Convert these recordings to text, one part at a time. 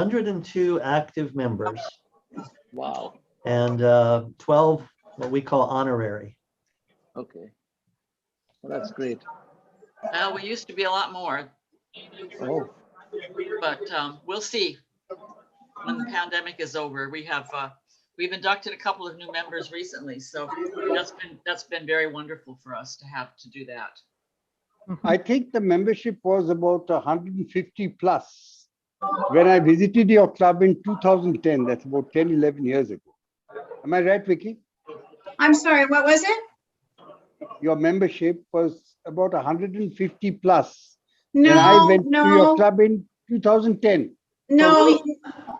102 active members. Wow. And 12 what we call honorary. Okay. Well, that's great. We used to be a lot more, Oh, but we'll see when the pandemic is over. We've inducted a couple of new members recently, so that's been very wonderful for us to have to do that. I think the membership was about 150 plus when I visited your club in 2010. That's about 10, 11 years ago. Am I right, Vicky? I'm sorry, what was it? Your membership was about 150 plus. No, when I went no, to your club in 2010. no.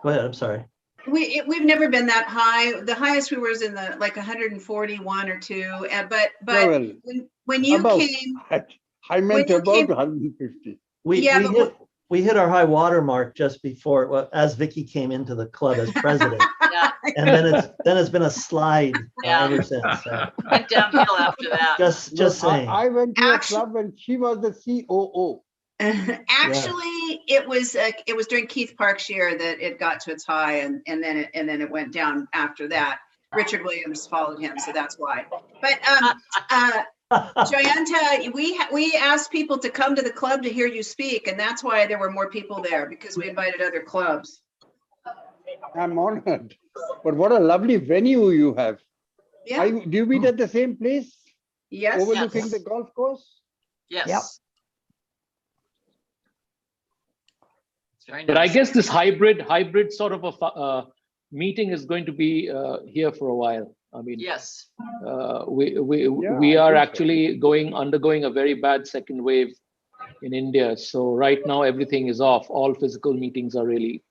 Go ahead, I'm sorry. We've never been that high. The highest we were is in the like 141 or 2. But well, when you about, came, I meant you about came- 150. We hit our high water mark just before, well, as Vicky came into the club as president. Yeah, And then it's been a slide Yeah. ever since. So went downhill after that. just saying. I went to your Actually- club when she was the COO. actually, it was during Keith Park's year that it got to its high, and then it went down after that. Richard Williams followed him, so that's why. But Jayanta, we asked people to come to the club to hear you speak, and that's why there were more people there, because we invited other clubs. I'm honored. But what a lovely venue you have. Yeah. Do you meet at the same place? Yes. Overlooking Yes. the golf course? Yes. Yep. It's very but I nice. guess this hybrid sort of a meeting is going to be here for a while. I mean, Yes. we I are think so. actually undergoing a very bad second wave in India. So right now everything is off. All physical meetings are really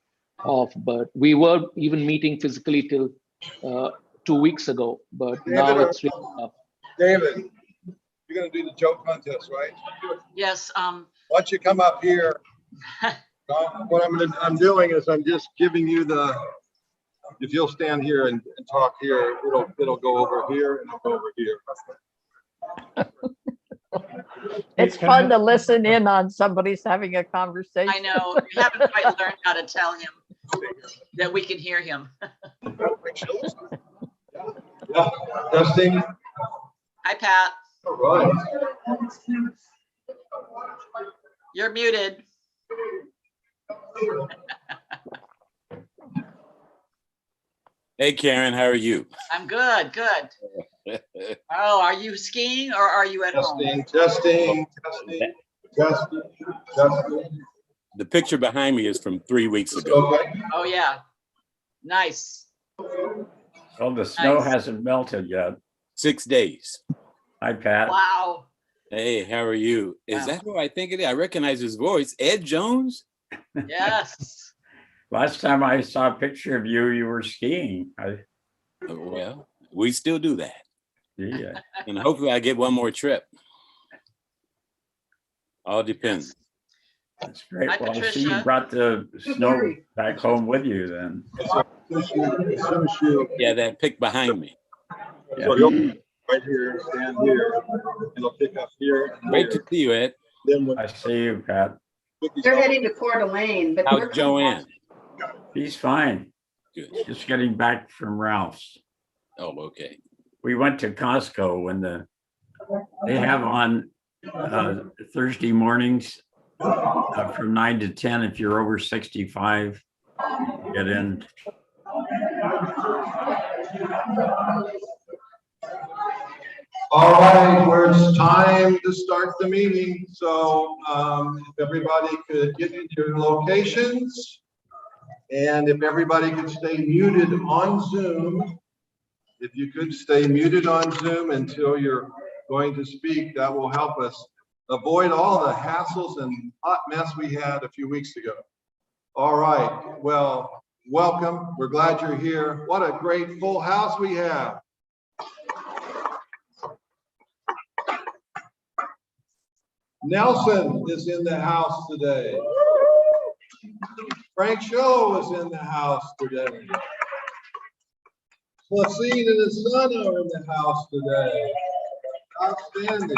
off. But we were even meeting physically till 2 weeks ago. But now it's really tough. David, you're gonna do the joke contest, right? Yes. Why don't you come up here? What I'm doing is I'm just giving you if you'll stand here and talk here, it'll go over here and it'll go over here. It's fun to listen in on somebody's having a conversation. I know. We haven't quite learned how to tell him that we can hear him. Yeah, testing. Hi, Pat. All right. You're muted. Hey, Karen, how are you? I'm good. Good. Oh, are you skiing or are you at home? Testing. The picture behind me is from 3 weeks ago. Okay. Oh, yeah. Nice. Well, the snow Nice. hasn't melted yet. 6 days. Hi, Pat. Wow. Hey, how are you? Is Wow. that who I think it is? I recognize his voice. Ed Jones? Yes. Last time I saw a picture of you, you were skiing. Well, we still do that. Yeah. And hopefully I get one more trip. All depends. That's great. Hi, Well, I see Patricia. you brought the snow back home with you then. Yeah, that pic behind me. So you'll right here, stand here, it'll pick up here. and Great here. to see you, Ed. Then when I see you, Pat. They're heading to Coeur d'Alene, but How's Joanne? He's fine. Good. Just getting back from Ralph's. Oh, okay. We went to Costco when they have on Thursday mornings from 9 to 10. If you're over 65, get in. All right, well, it's time to start the meeting. So if everybody could get into your locations, and if everybody could stay muted on Zoom, if you could stay muted on Zoom until you're going to speak, that will help us avoid all the hassles and hot mess we had a few weeks ago. All right, well, welcome. We're glad you're here. What a great full house we have. Nelson is in the house today. Frank Show is in the house today. Placide and his son are in the house today. Outstanding.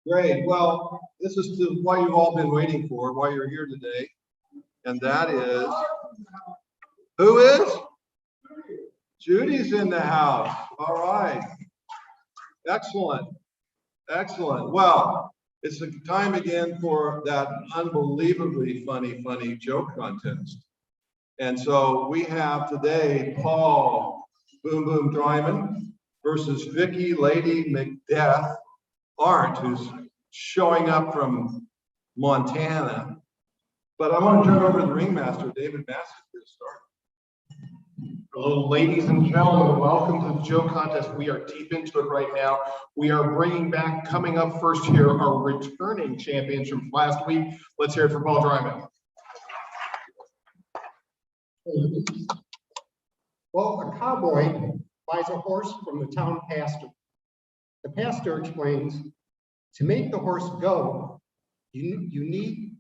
Great. Well, this is what you've all been waiting for, why you're here today. And that is, who is? Judy's in the house. All right. Excellent. Excellent. Well, it's the time again for that unbelievably funny joke contest. And so we have today Paul Boom Boom Dryman versus Vicky Lady McDeath Arndt, who's showing up from Montana. But I want to turn it over to the ringmaster, David Bassett, to start. Hello, ladies and gentlemen, welcome to the joke contest. We are deep into it right now. We are bringing back, coming up first here, our returning champions from last week. Let's hear it for Paul Dryman. Well, a cowboy buys a horse from the town pastor. The pastor explains, to make the horse go, you need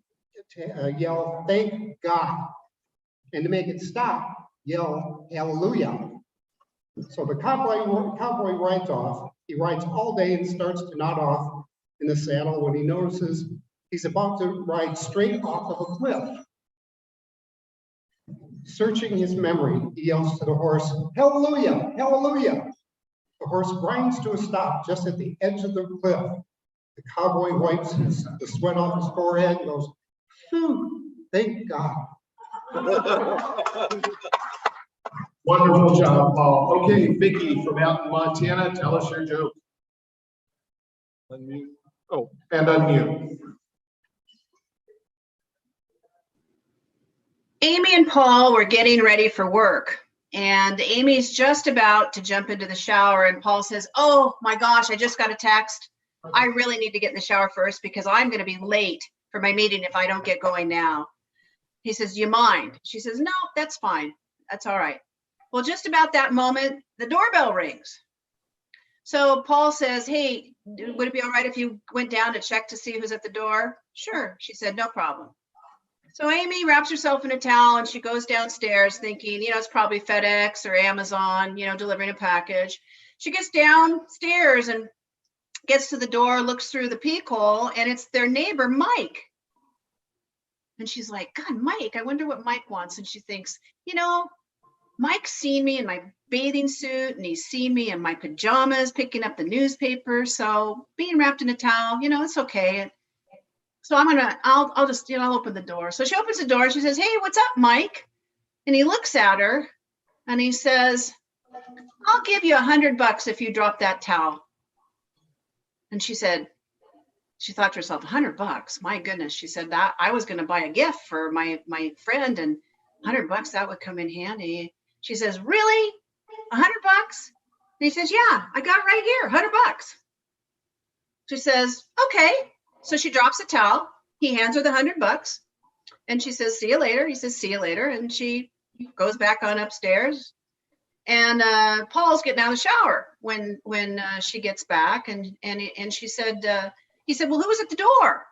to yell, thank God. And to make it stop, yell, hallelujah. So the cowboy rides off. He rides all day and starts to nod off in the saddle when he notices he's about to ride straight off of a cliff. Searching his memory, he yells to the horse, hallelujah, hallelujah. The horse grinds to a stop just at the edge of the cliff. The cowboy wipes the sweat off his forehead and goes, phew, thank God. Wonderful job, Paul. Okay, Vicky from out in Montana, tell us your joke. Unmute. Oh, and unmute. Amy and Paul were getting ready for work, and Amy's just about to jump into the shower, and Paul says, oh my gosh, I just got a text. I really need to get in the shower first because I'm going to be late for my meeting if I don't get going now. He says, do you mind? She says, no, that's fine. That's all right. Well, just about that moment, the doorbell rings. So Paul says, hey, would it be all right if you went down to check to see who's at the door? Sure. She said, no problem. So Amy wraps herself in a towel and she goes downstairs thinking, it's probably FedEx or Amazon, delivering a package. She gets downstairs and gets to the door, looks through the peephole, and it's their neighbor, Mike. And she's like, God, Mike, I wonder what Mike wants. And she thinks, Mike's seen me in my bathing suit and he's seen me in my pajamas picking up the newspaper. So being wrapped in a towel, it's okay. So I'll just, I'll open the door. So she opens the door. She says, hey, what's up, Mike? And he looks at her and he says, I'll give you $100 if you drop that towel. And she said, she thought to herself, $100, my goodness. She said that I was going to buy a gift for my friend and $100, that would come in handy. She says, really? $100? And he says, yeah, I got it right here, $100. She says, okay. So she drops the towel. He hands her the $100 and she says, see you later. He says, see you later. And she goes back on upstairs. And Paul's getting out of the shower when she gets back. And she said, he said, well, who was at the door?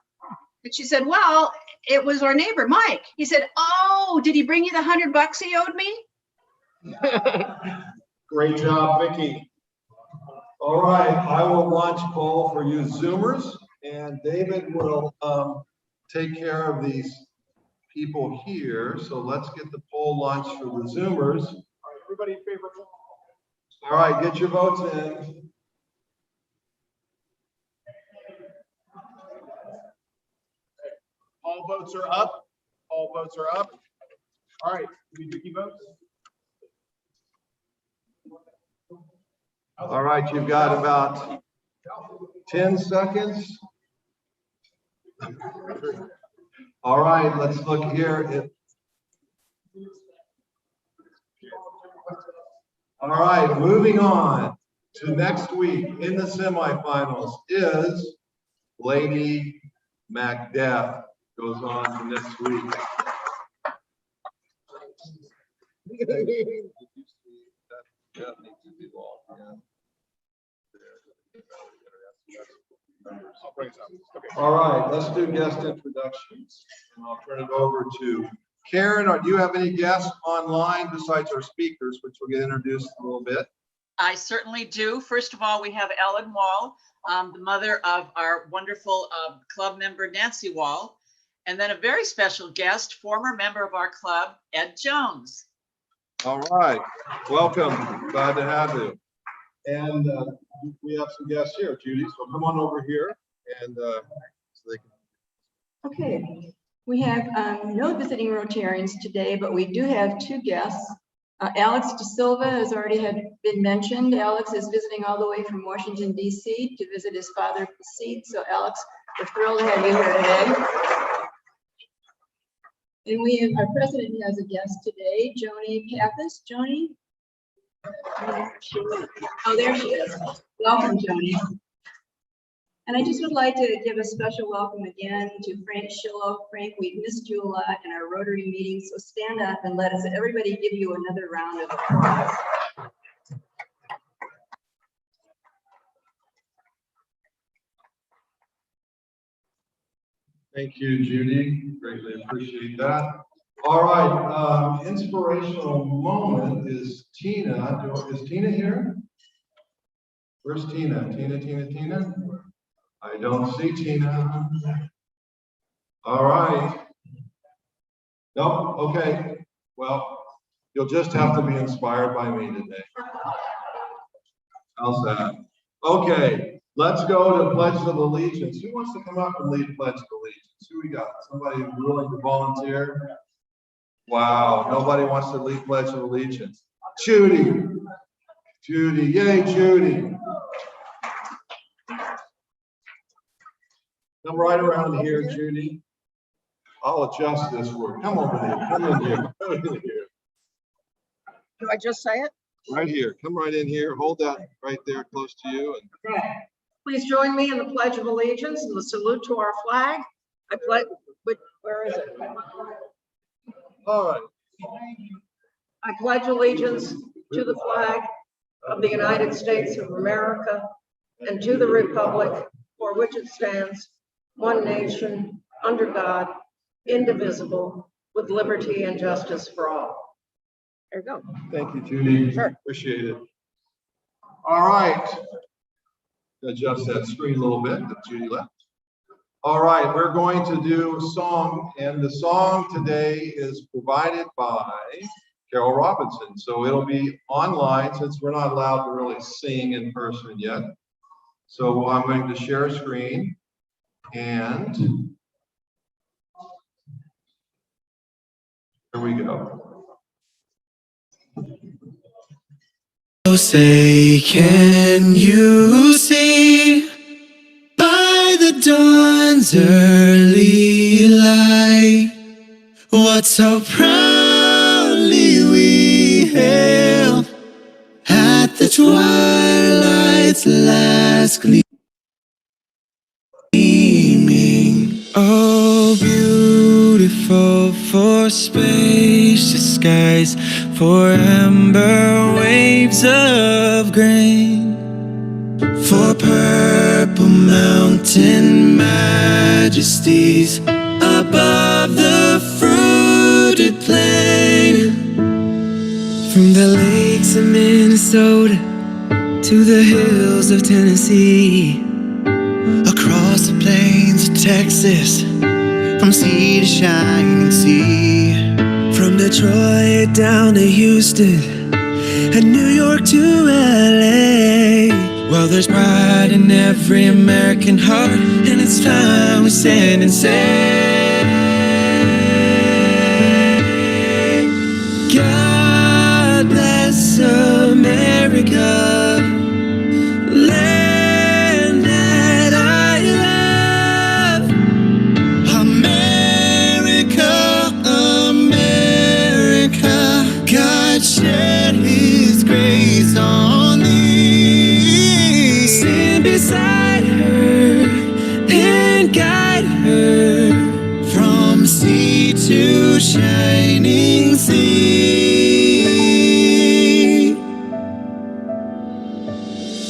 And she said, well, it was our neighbor, Mike. He said, oh, did he bring you the $100 he owed me? Great job, Vicky. All right, I will launch poll for you Zoomers, and David will take care of these people here. So let's get the poll launched for the Zoomers. All right, everybody in favor? All right, get your votes in. All votes are up. All votes are up. All right, do Vicky votes? All right, you've got about 10 seconds. All right, let's look here. All right, moving on to next week in the semifinals is Lady McDeath. Goes on to next week. All right, let's do guest introductions. And I'll turn it over to Karen. Do you have any guests online besides our speakers, which will get introduced in a little bit? I certainly do. First of all, we have Ellen Wall, the mother of our wonderful club member, Nancy Wall. And then a very special guest, former member of our club, Ed Jones. All right, welcome. Glad to have you. And we have some guests here, Judy. So come on over here, and so they can. Okay, we have no visiting Rotarians today, but we do have two guests. Alex De Silva has already been mentioned. Alex is visiting all the way from Washington, D.C. to visit his father's seat. So Alex, we're thrilled to have you here today. And we have, our president has a guest today, Joni Pappas. Joni? Oh, there she is. Welcome, Joni. And I just would like to give a special welcome again to Frank Schillo. Frank, we've missed you a lot in our Rotary meetings, so stand up and let us, everybody give you another round of applause. Thank you, Judy. Greatly appreciate that. All right, inspirational moment is Tina. Is Tina here? Where's Tina? Tina? I don't see Tina. All right. Nope, okay. Well, you'll just have to be inspired by me today. How's that? Okay, let's go to Pledge of Allegiance. Who wants to come up and lead Pledge of Allegiance? Who we got? Somebody willing to volunteer? Wow, nobody wants to lead Pledge of Allegiance. Judy. Yay, Judy. Come right around here, Judy. I'll adjust this word. Come over here. Come in here. Come in here. Do I just say it? Right here. Come right in here. Hold that right there close to you. And Okay. Please join me in the Pledge of Allegiance and the salute to our flag. I pledge, where is it? all right. I pledge allegiance to the flag of the United States of America and to the republic for which it stands, one nation, under God, indivisible, with liberty and justice for all. There you go. Thank you, Judy. Sure. Appreciate it. All right. Adjust that screen a little bit that Judy left. All right, we're going to do a song, and the song today is provided by Carol Robinson. So it'll be online since we're not allowed to really sing in person yet. So I'm going to share a screen, and here we go. Say, can you see by the dawn's early light what so proudly we hailed at the twilight's last gleaming? Oh, beautiful for spacious skies, for amber waves of grain, for purple mountain majesties above the fruited plain. From the lakes of Minnesota to the hills of Tennessee, across the plains of Texas, from sea to shining sea, from Detroit down to Houston and New York to LA. Well, there's pride in every American heart, and it's time we stand and say, God bless America, land that I love. America, America, God shed His grace on thee. Stand beside her and guide her from sea to shining sea.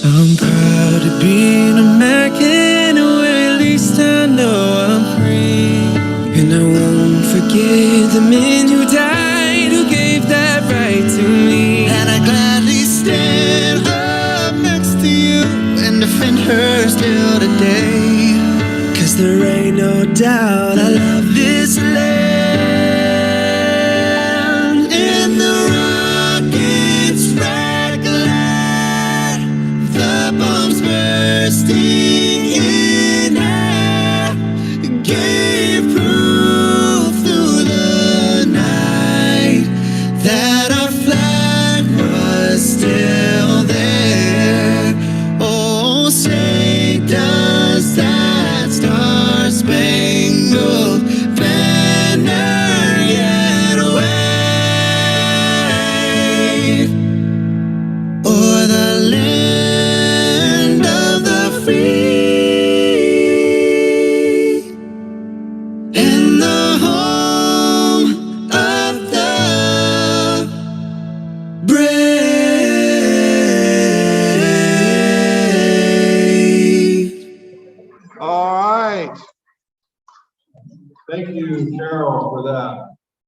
I'm proud to be an American, or at least I know I'm free. And I won't forget the men who died, who gave that right to me. And I gladly stand up next to you and defend her still today. 'Cause there ain't no doubt I love this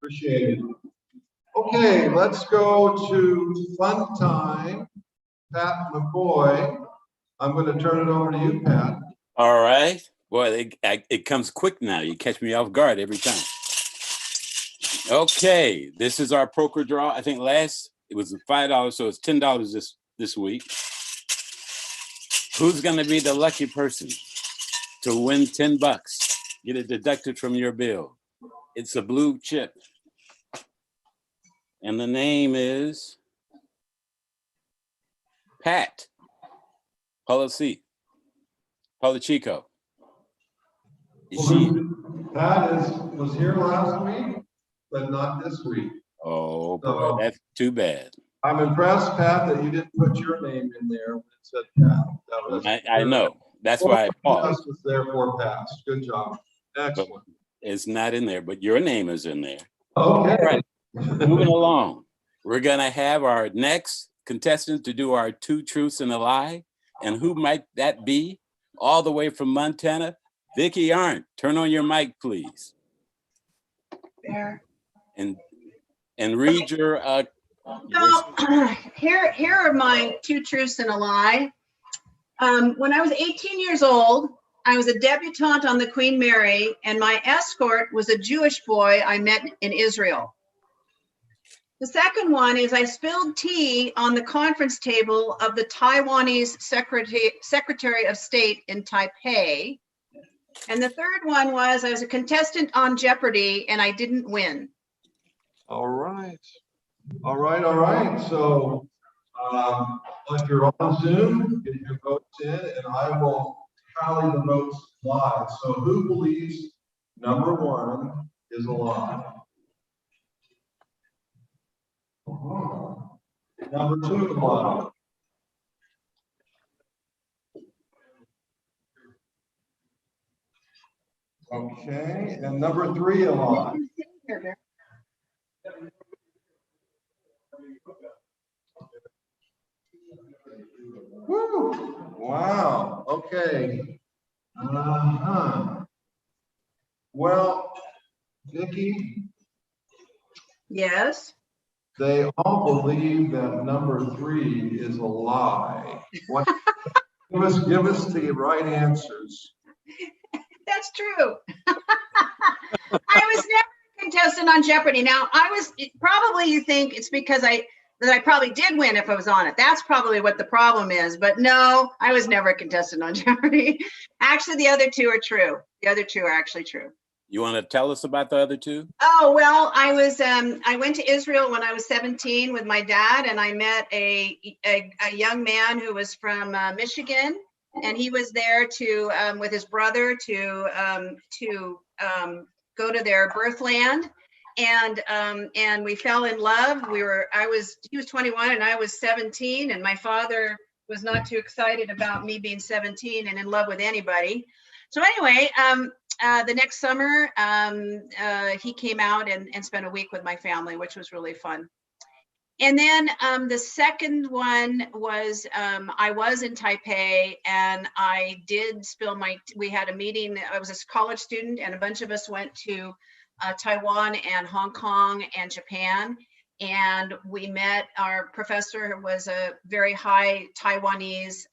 Appreciate it. Okay, let's go to fun time. Pat McCoy, I'm going to turn it over to you, Pat. All right. Boy, it comes quick now. You catch me off guard every time. Okay, this is our poker draw. I think last it was $5, so it's $10 this week. Who's going to be the lucky person to win $10? Get it deducted from your bill. It's a blue chip. And the name is Pat Polichico. Is she? Pat was here last week, but not this week. Oh boy, So, that's too bad. I'm impressed, Pat, that you didn't put your name in there when it said Pat. That was, I know. That's why I paused. was therefore passed. Good job. Excellent. But it's not in there, but your name is in there. Okay. All right. Moving along. We're gonna have our next contestant to do our 2 truths and a lie. And who might that be? All the way from Montana, Vicki Arndt. Turn on your mic, please. There. And read your So here are my 2 truths and a lie. When I was 18 years old, I was a debutante on the Queen Mary, and my escort was a Jewish boy I met in Israel. The second one is I spilled tea on the conference table of the Taiwanese Secretary of State in Taipei. And the third one was I was a contestant on Jeopardy and I didn't win. All right. All right. All right. So if you're on Zoom, get your votes in and I will tally the votes live. So who believes number 1 is a lie? Number 2 is a lie. Okay, and number 3 a lie. Woo! Wow. Okay. Well, Vicki. Yes. They all believe that number 3 is a lie. What? give us the right answers. That's true. I was never a contestant on Jeopardy. Now, probably you think it's because I probably did win if I was on it. That's probably what the problem is. But no, I was never a contestant on Jeopardy. Actually, the other 2 are true. The other 2 are actually true. You want to tell us about the other 2? Oh, well, I went to Israel when I was 17 with my dad, and I met a young man who was from Michigan, and he was there to with his brother to go to their birth land, and we fell in love. He was 21 and I was 17, and my father was not too excited about me being 17 and in love with anybody. So anyway, the next summer, he came out and spent a week with my family, which was really fun. And then the second one was I was in Taipei and I did spill we had a meeting. I was a college student and a bunch of us went to Taiwan and Hong Kong and Japan. And we met our professor, who was a very high Taiwanese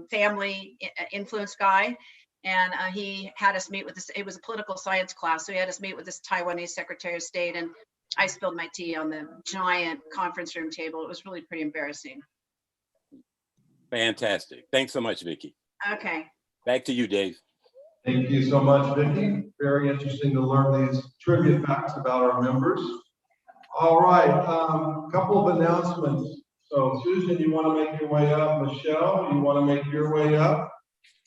family influence guy. And he had us meet with this, it was a political science class. So he had us meet with this Taiwanese Secretary of State, and I spilled my tea on the giant conference room table. It was really pretty embarrassing. Fantastic. Thanks so much, Vicki. Okay. Back to you, Dave. Thank you so much, Vicki. Very interesting to learn these trivia facts about our members. All right, a couple of announcements. So Susan, you want to make your way up? Michelle, you want to make your way up?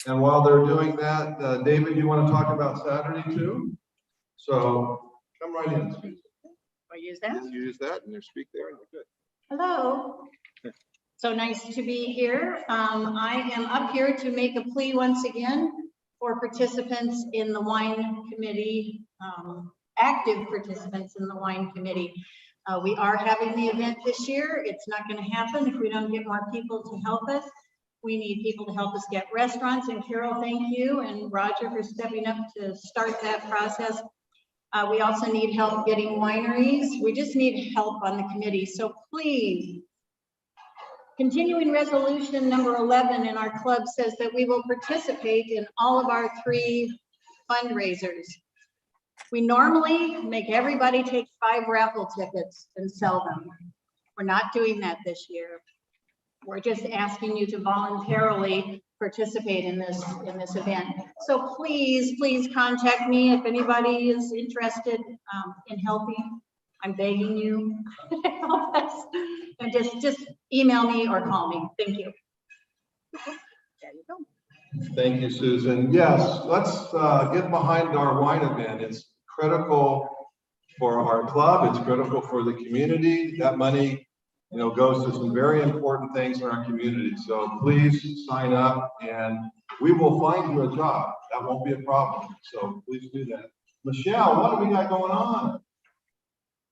And while they're doing that, David, you want to talk about Saturday too? So come right in, Susan. I use that? You use that and you speak there and you're good. Hello. So nice to be here. I am up here to make a plea once again for participants in the wine committee, active participants in the wine committee. We are having the event this year. It's not going to happen if we don't get more people to help us. We need people to help us get restaurants. And Carol, thank you, and Roger for stepping up to start that process. We also need help getting wineries. We just need help on the committee. So please, continuing resolution number 11 in our club says that we will participate in all of our 3 fundraisers. We normally make everybody take 5 raffle tickets and sell them. We're not doing that this year. We're just asking you to voluntarily participate in this event. So please contact me if anybody is interested in helping. I'm begging you to help us. And just email me or call me. Thank you. There you go. Thank you, Susan. Yes, let's get behind our wine event. It's critical for our club. It's critical for the community. That money, goes to some very important things in our community. So please sign up and we will find you a job. That won't be a problem. So please do that. Michelle, what do we got going on?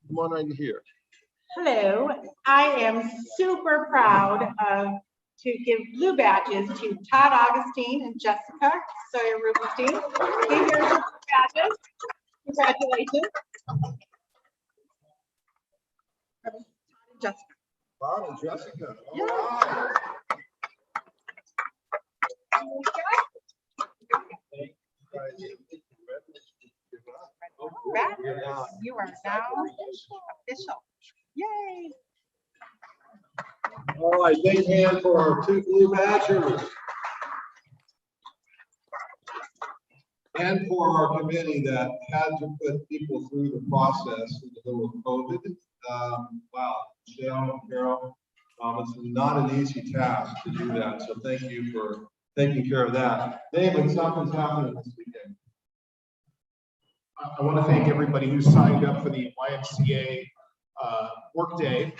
Come on right here. Hello, I am super proud to give blue badges to Todd Augustine and Jessica Sawyer Rubenstein. These are blue badges. Congratulations. Jessica. Todd and Jessica. Yeah. You are now official. Yay. All right, big hand for our 2 blue badgers. And for our committee that had to put people through the process in the middle of COVID. Wow, Michelle, Carol, it's not an easy task to do that. So thank you for taking care of that. David, something's happening this weekend. I want to thank everybody who signed up for the YMCA workday.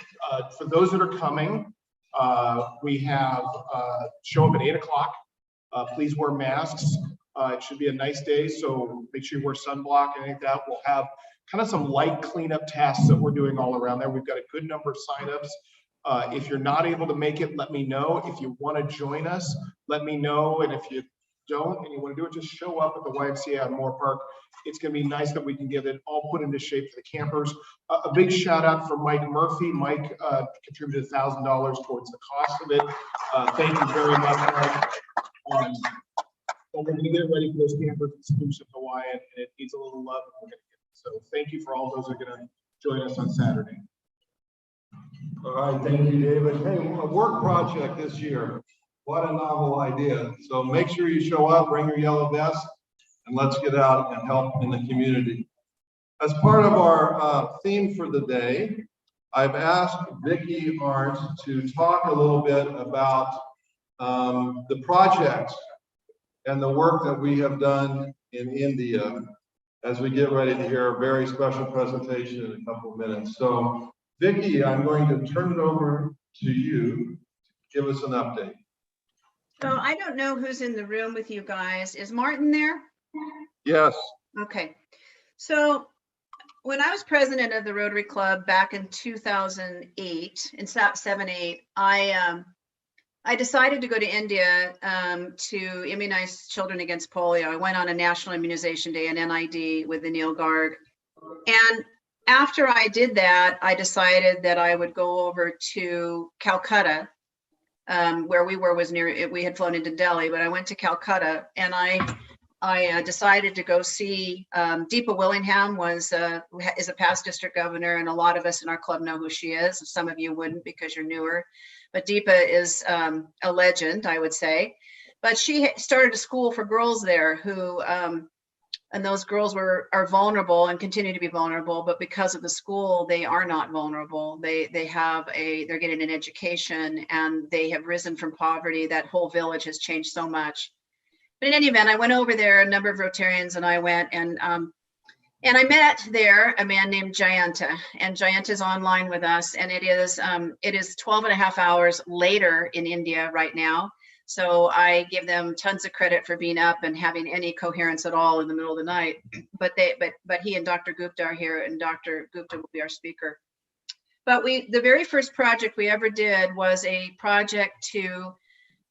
For those that are coming, we have show up at 8 o'clock. Please wear masks. It should be a nice day, so make sure you wear sunblock and anything like that. We'll have kind of some light cleanup tasks that we're doing all around there. We've got a good number of signups. If you're not able to make it, let me know. If you want to join us, let me know. And if you don't and you want to do it, just show up at the YMCA on Moore Park. It's going to be nice that we can get it all put into shape for the campers. A big shout out for Mike Murphy. Mike contributed $1,000 towards the cost of it. Thank you very much, Mike. But we're going to get it ready for those campers exclusive Hawaiian, and it needs a little love. And we're going to get it. So thank you for all those that are going to join us on Saturday. All right, thank you, David. Hey, a work project this year. What a novel idea. So make sure you show up, bring your yellow vest, and let's get out and help in the community. As part of our theme for the day, I've asked Vicki Arndt to talk a little bit about the projects and the work that we have done in India as we get ready to hear a very special presentation in a couple of minutes. So Vicki, I'm going to turn it over to you to give us an update. So I don't know who's in the room with you guys. Is Martin there? Yes. Okay. So when I was president of the Rotary Club back in 2008, in 7-8, I decided to go to India to immunize children against polio. I went on a National Immunization Day, an NID, with the Neil Garg. And after I did that, I decided that I would go over to Calcutta. Where we were was near, we had flown into Delhi, but I went to Calcutta and I decided to go see Deepa Willingham is a past district governor, and a lot of us in our club know who she is. Some of you wouldn't because you're newer, but Deepa is a legend, I would say. But she started a school for girls there who, and those girls are vulnerable and continue to be vulnerable, but because of the school, they are not vulnerable. They're getting an education and they have risen from poverty. That whole village has changed so much. But in any event, I went over there, a number of Rotarians and I went, and I met there a man named Jayanta, and Jayanta's online with us, and it is 12 and a half hours later in India right now. So I give them tons of credit for being up and having any coherence at all in the middle of the night. But he and Dr. Gupta are here, and Dr. Gupta will be our speaker. But the very first project we ever did was a project to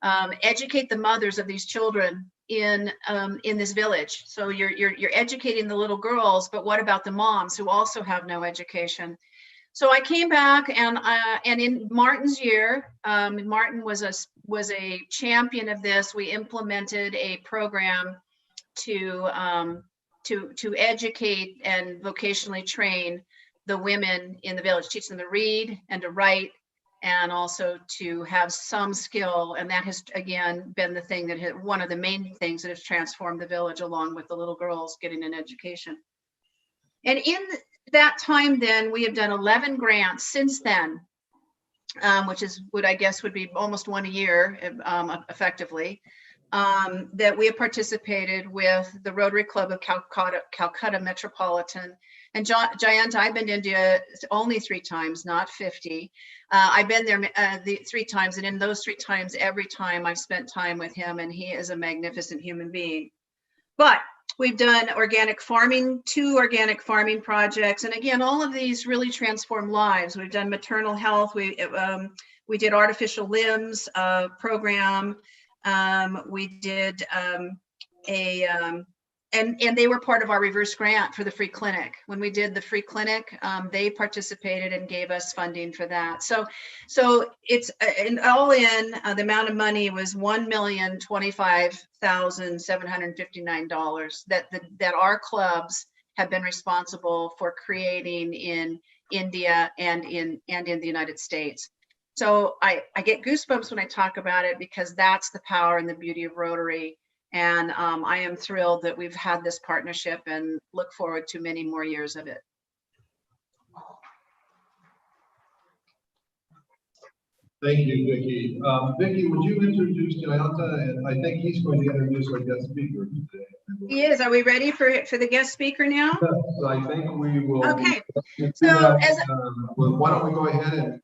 educate the mothers of these children in this village. So you're educating the little girls, but what about the moms who also have no education? So I came back, and in Martin's year, Martin was a champion of this. We implemented a program to educate and vocationally train the women in the village, teach them to read and to write, and also to have some skill. And that has, again, been the thing that one of the main things that has transformed the village, along with the little girls getting an education. And in that time, then, we have done 11 grants since then, which is what I guess would be almost one a year, effectively, that we have participated with the Rotary Club of Calcutta Metropolitan. And Jayanta, I've been to India only 3 times, not 50. I've been there the 3 times, and in those 3 times, every time I've spent time with him, and he is a magnificent human being. But we've done organic farming, 2 organic farming projects. And again, all of these really transform lives. We've done maternal health. We did artificial limbs program. We did and they were part of our reverse grant for the free clinic. When we did the free clinic, they participated and gave us funding for that. So it's all in, the amount of money was $1,025,759 that our clubs have been responsible for creating in India and in the United States. So I get goosebumps when I talk about it, because that's the power and the beauty of Rotary. And I am thrilled that we've had this partnership and look forward to many more years of it. Thank you, Vicki. Vicki, would you introduce Jayanta? And I think he's going to introduce our guest speaker today. He is. Are we ready for the guest speaker now? So I think we will. Okay. So why don't we go ahead and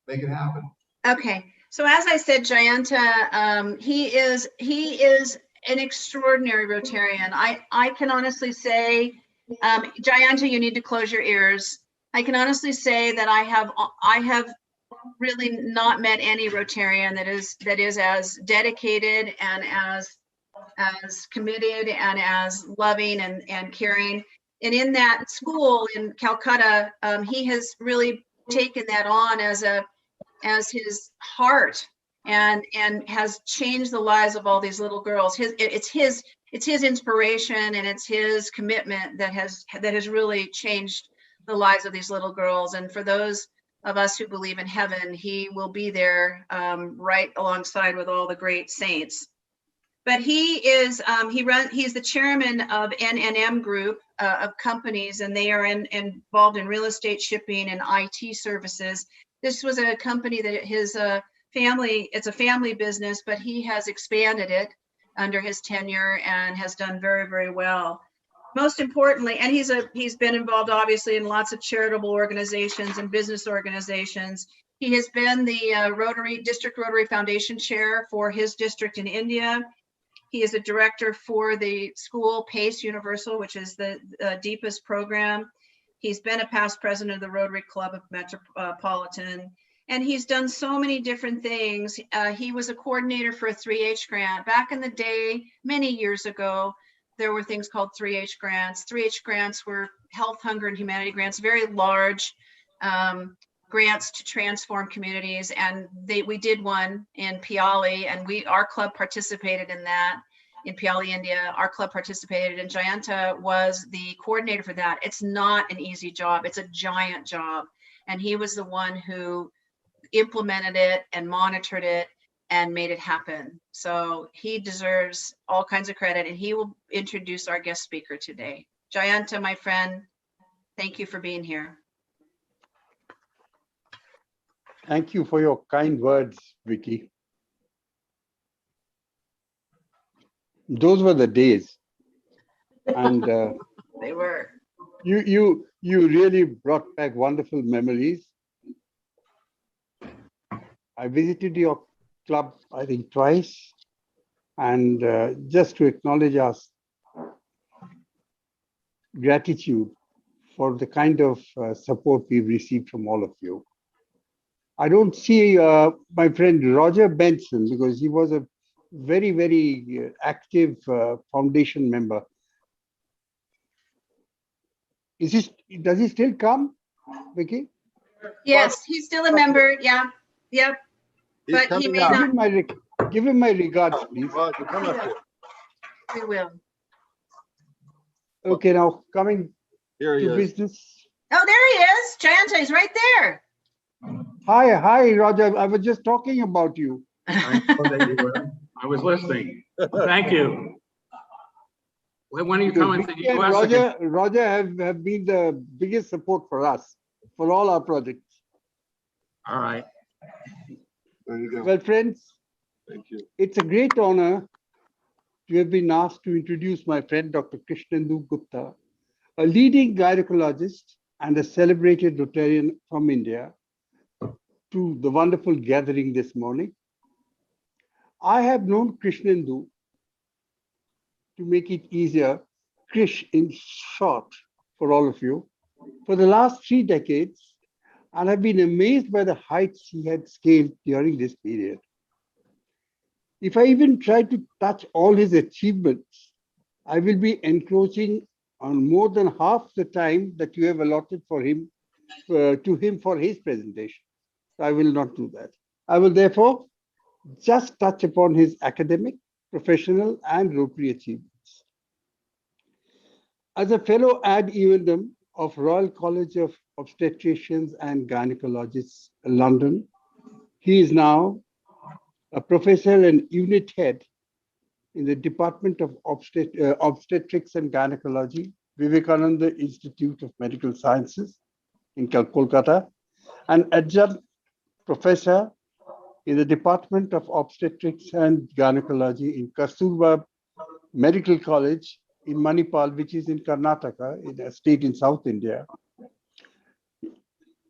make it happen? Okay. So as I said, Jayanta, he is an extraordinary Rotarian. I can honestly say, Jayanta, you need to close your ears. I can honestly say that I have really not met any Rotarian that is as dedicated and as committed and as loving and caring. And in that school in Calcutta, he has really taken that on as his heart, and has changed the lives of all these little girls. It's his inspiration, and it's his commitment that has really changed the lives of these little girls. And for those of us who believe in heaven, he will be there right alongside with all the great saints. But he's the chairman of NNM Group of companies, and they are involved in real estate, shipping, and IT services. This was a company that his it's a family business, but he has expanded it under his tenure and has done very, very well. Most importantly, and he's been involved obviously in lots of charitable organizations and business organizations. He has been the District Rotary Foundation Chair for his district in India. He is a director for the school PACE Universal, which is the deepest program. He's been a past president of the Rotary Club of Metropolitan, and he's done so many different things. He was a coordinator for a 3H grant. Back in the day, many years ago, there were things called 3H grants. 3H grants were health, hunger, and humanity grants, very large grants to transform communities. And we did one in Piali, and our club participated in that. In Piali, India, our club participated, and Jayanta was the coordinator for that. It's not an easy job. It's a giant job. And he was the one who implemented it and monitored it and made it happen. So he deserves all kinds of credit, and he will introduce our guest speaker today. Jayanta, my friend, thank you for being here. Thank you for your kind words, Vicki. Those were the days, and they were. You really brought back wonderful memories. I visited your club, I think, twice, and just to acknowledge our gratitude for the kind of support we've received from all of you. I don't see my friend Roger Benson because he was a very, very active foundation member. Does he still come, Vicky? Yes, he's still a member. Yeah, yep. He's But he coming may up. not, Give him my regards, please. Roger, come up here. we will. Okay, now coming Here he to is. business. Oh, there he is. Jayanta is right there. Hi, Roger. I was just talking about you. I was listening. Thank you. When are you coming to the Vicky and US again? Roger have been the biggest support for us, for all our projects. All right. There you go. Well, friends, Thank you. it's a great honor to have been asked to introduce my friend, Dr. Krishnendu Gupta, a leading gynecologist and a celebrated Rotarian from India, to the wonderful gathering this morning. I have known Krishnendu, to make it easier, Krish in short for all of you, for the last 3 decades, and I've been amazed by the heights he had scaled during this period. If I even try to touch all his achievements, I will be encroaching on more than half the time that you have allotted for him, to him for his presentation. I will not do that. I will therefore just touch upon his academic, professional, and Rotary achievements. As a fellow ad eventum of Royal College of Obstetricians and Gynecologists, London, he is now a professor and unit head in the Department of Obstetrics and Gynecology, Vivekananda Institute of Medical Sciences in Kolkata, and adjunct professor in the Department of Obstetrics and Gynecology in Kasturba Medical College in Manipal, which is in Karnataka, in a state in South India.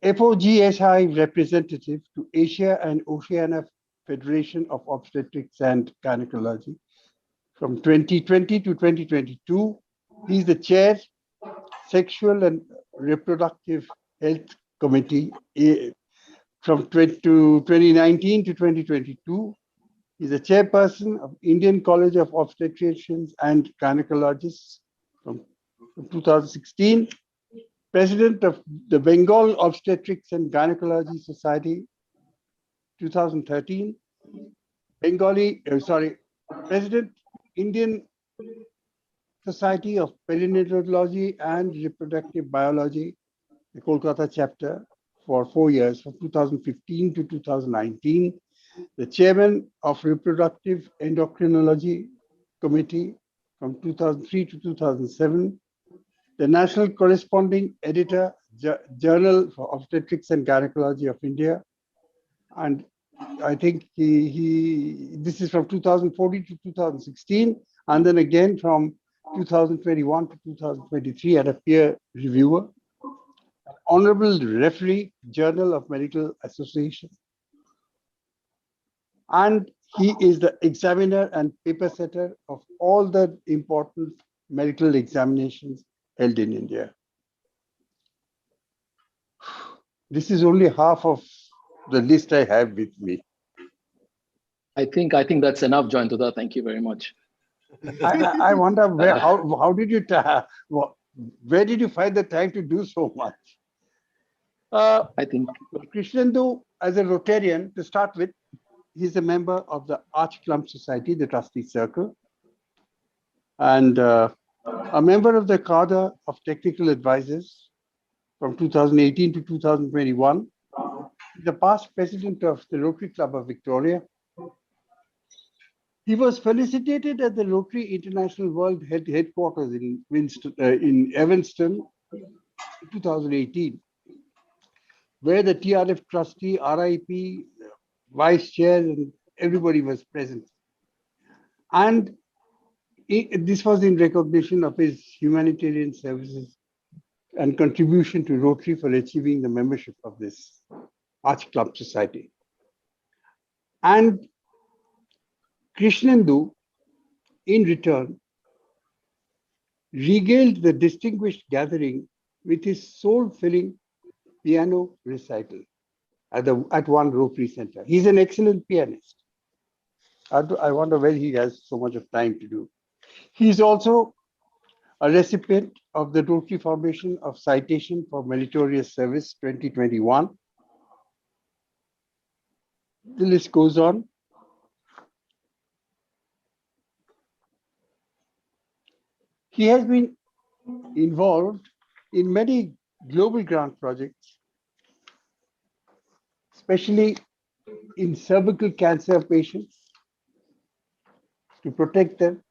FOGSI representative to Asia and Oceania Federation of Obstetrics and Gynecology. From 2020 to 2022, he's the chair, Sexual and Reproductive Health Committee. From 2019 to 2022, he's the chairperson of Indian College of Obstetricians and Gynecologists from 2016, president of the Bengal Obstetrics and Gynecology Society, 2013, president, Indian Society of Perinatology and Reproductive Biology, the Kolkata chapter, for 4 years, from 2015 to 2019, the chairman of Reproductive Endocrinology Committee from 2003 to 2007, the national corresponding editor, Journal for Obstetrics and Gynecology of India, and I think this is from 2014 to 2016, and then again from 2021 to 2023 as a peer reviewer, honorable referee, Journal of Medical Association, and he is the examiner and paper setter of all the important medical examinations held in India. This is only half of the list I have with me. I think that's enough, Jayanta. Thank you very much. I wonder how did you where did you find the time to do so much? I think Krishnendu, as a Rotarian, to start with, he's a member of the Arch Clump Society, the Trustee Circle, and a member of the cadre of technical advisors from 2018 to 2021. He's the past president of the Rotary Club of Victoria. He was felicitated at the Rotary International World Headquarters in Evanston in 2018, where the TRF trustee, RIP, vice chair, and everybody was present. And this was in recognition of his humanitarian services and contribution to Rotary for achieving the membership of this Arch Club Society. And Krishnendu, in return, regaled the distinguished gathering with his soul-filling piano recital. at one Rotary Center. He's an excellent pianist. I wonder where he has so much of time to do. He's also a recipient of the Rotary Foundation of Citation for Meritorious Service 2021. The list goes on. He has been involved in many global grant projects, especially in cervical cancer patients, to protect them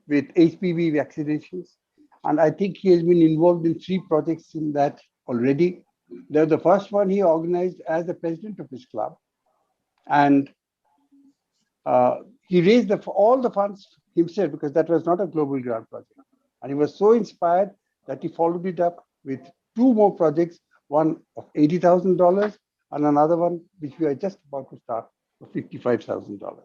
with HPV vaccinations. And I think he has been involved in 3 projects in that already. The first one he organized as the president of his club. And he raised all the funds himself, because that was not a global grant project. And he was so inspired that he followed it up with 2 more projects, one of $80,000 and another one which we are just about to start for $55,000.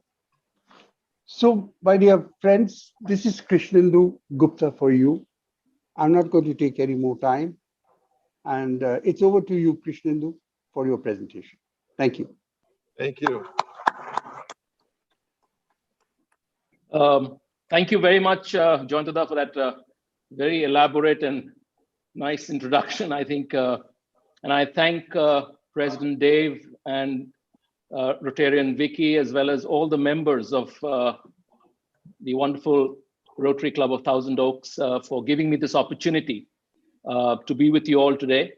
So, my dear friends, this is Krishnendu Gupta for you. I'm not going to take any more time. And it's over to you, Krishnendu, for your presentation. Thank you. Thank you. Thank you very much, Jointada, for that very elaborate and nice introduction, I think. And I thank President Dave and Rotarian Vicky, as well as all the members of the wonderful Rotary Club of Thousand Oaks for giving me this opportunity to be with you all today.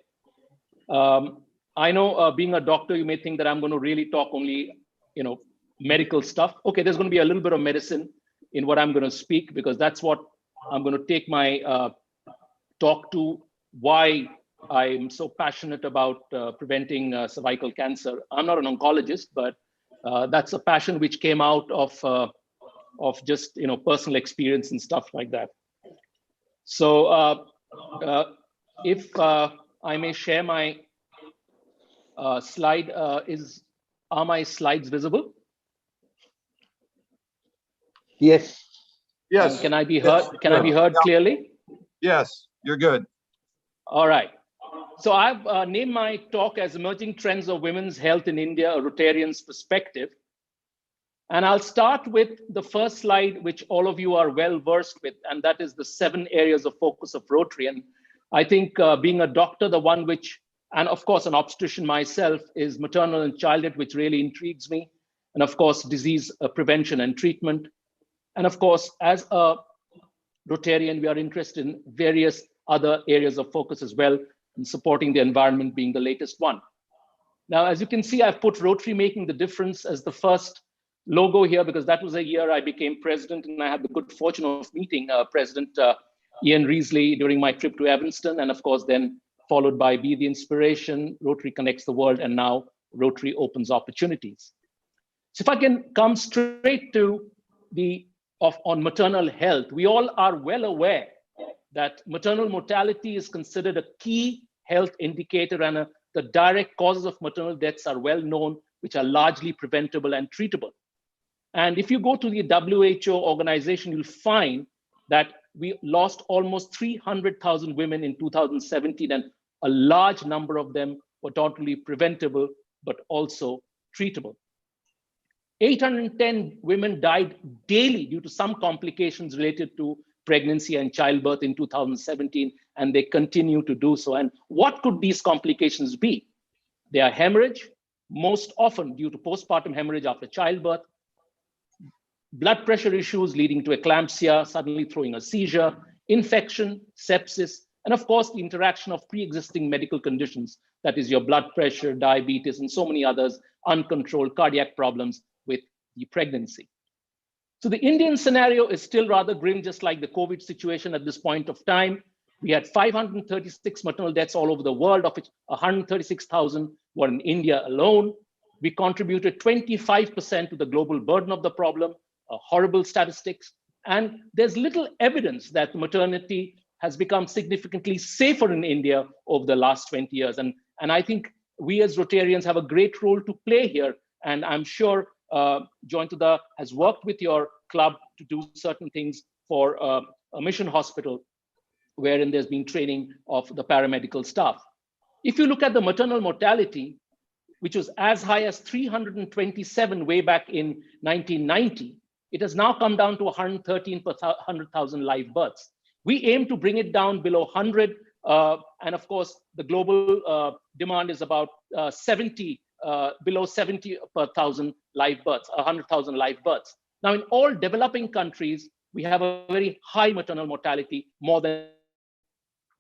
I know being a doctor, you may think that I'm going to really talk only, medical stuff. Okay, there's going to be a little bit of medicine in what I'm going to speak, because that's what I'm going to take my talk to, why I'm so passionate about preventing cervical cancer. I'm not an oncologist, but that's a passion which came out of just personal experience and stuff like that. So if I may share my slide, are my slides visible? Yes. Yes. Can I be heard? Can I be heard clearly? Yes, you're good. All right. So I've named my talk as Emerging Trends of Women's Health in India, a Rotarian's Perspective. And I'll start with the first slide, which all of you are well versed with, and that is the 7 areas of focus of Rotary. And I think being a doctor, the one which, and of course an obstetrician myself, is maternal and childhood, which really intrigues me. And of course, disease prevention and treatment. And of course, as a Rotarian, we are interested in various other areas of focus as well, and supporting the environment being the latest one. Now, as you can see, I've put Rotary Making the Difference as the first logo here, because that was a year I became president, and I had the good fortune of meeting President Ian Reesley during my trip to Evanston, and of course then followed by Be the Inspiration, Rotary Connects the World, and now Rotary Opens Opportunities. So if I can come straight to on maternal health, we all are well aware that maternal mortality is considered a key health indicator, and the direct causes of maternal deaths are well known, which are largely preventable and treatable. And if you go to the WHO organization, you'll find that we lost almost 300,000 women in 2017, and a large number of them were not only preventable, but also treatable. 810 women died daily due to some complications related to pregnancy and childbirth in 2017, and they continue to do so. And what could these complications be? They are hemorrhage, most often due to postpartum hemorrhage after childbirth, blood pressure issues leading to eclampsia, suddenly throwing a seizure, infection, sepsis, and of course, the interaction of pre-existing medical conditions, that is your blood pressure, diabetes, and so many others, uncontrolled cardiac problems with the pregnancy. So the Indian scenario is still rather grim, just like the COVID situation at this point of time. We had 536 maternal deaths all over the world, of which 136,000 were in India alone. We contributed 25% to the global burden of the problem, horrible statistics. And there's little evidence that maternity has become significantly safer in India over the last 20 years. And I think we as Rotarians have a great role to play here. And I'm sure Jointada has worked with your club to do certain things for a mission hospital, wherein there's been training of the paramedical staff. If you look at the maternal mortality, which was as high as 327 way back in 1990, it has now come down to 113 per 100,000 live births. We aim to bring it down below 100. And of course, the global demand is about 70, below 70 per 1,000 live births, 100,000 live births. Now, in all developing countries, we have a very high maternal mortality, more than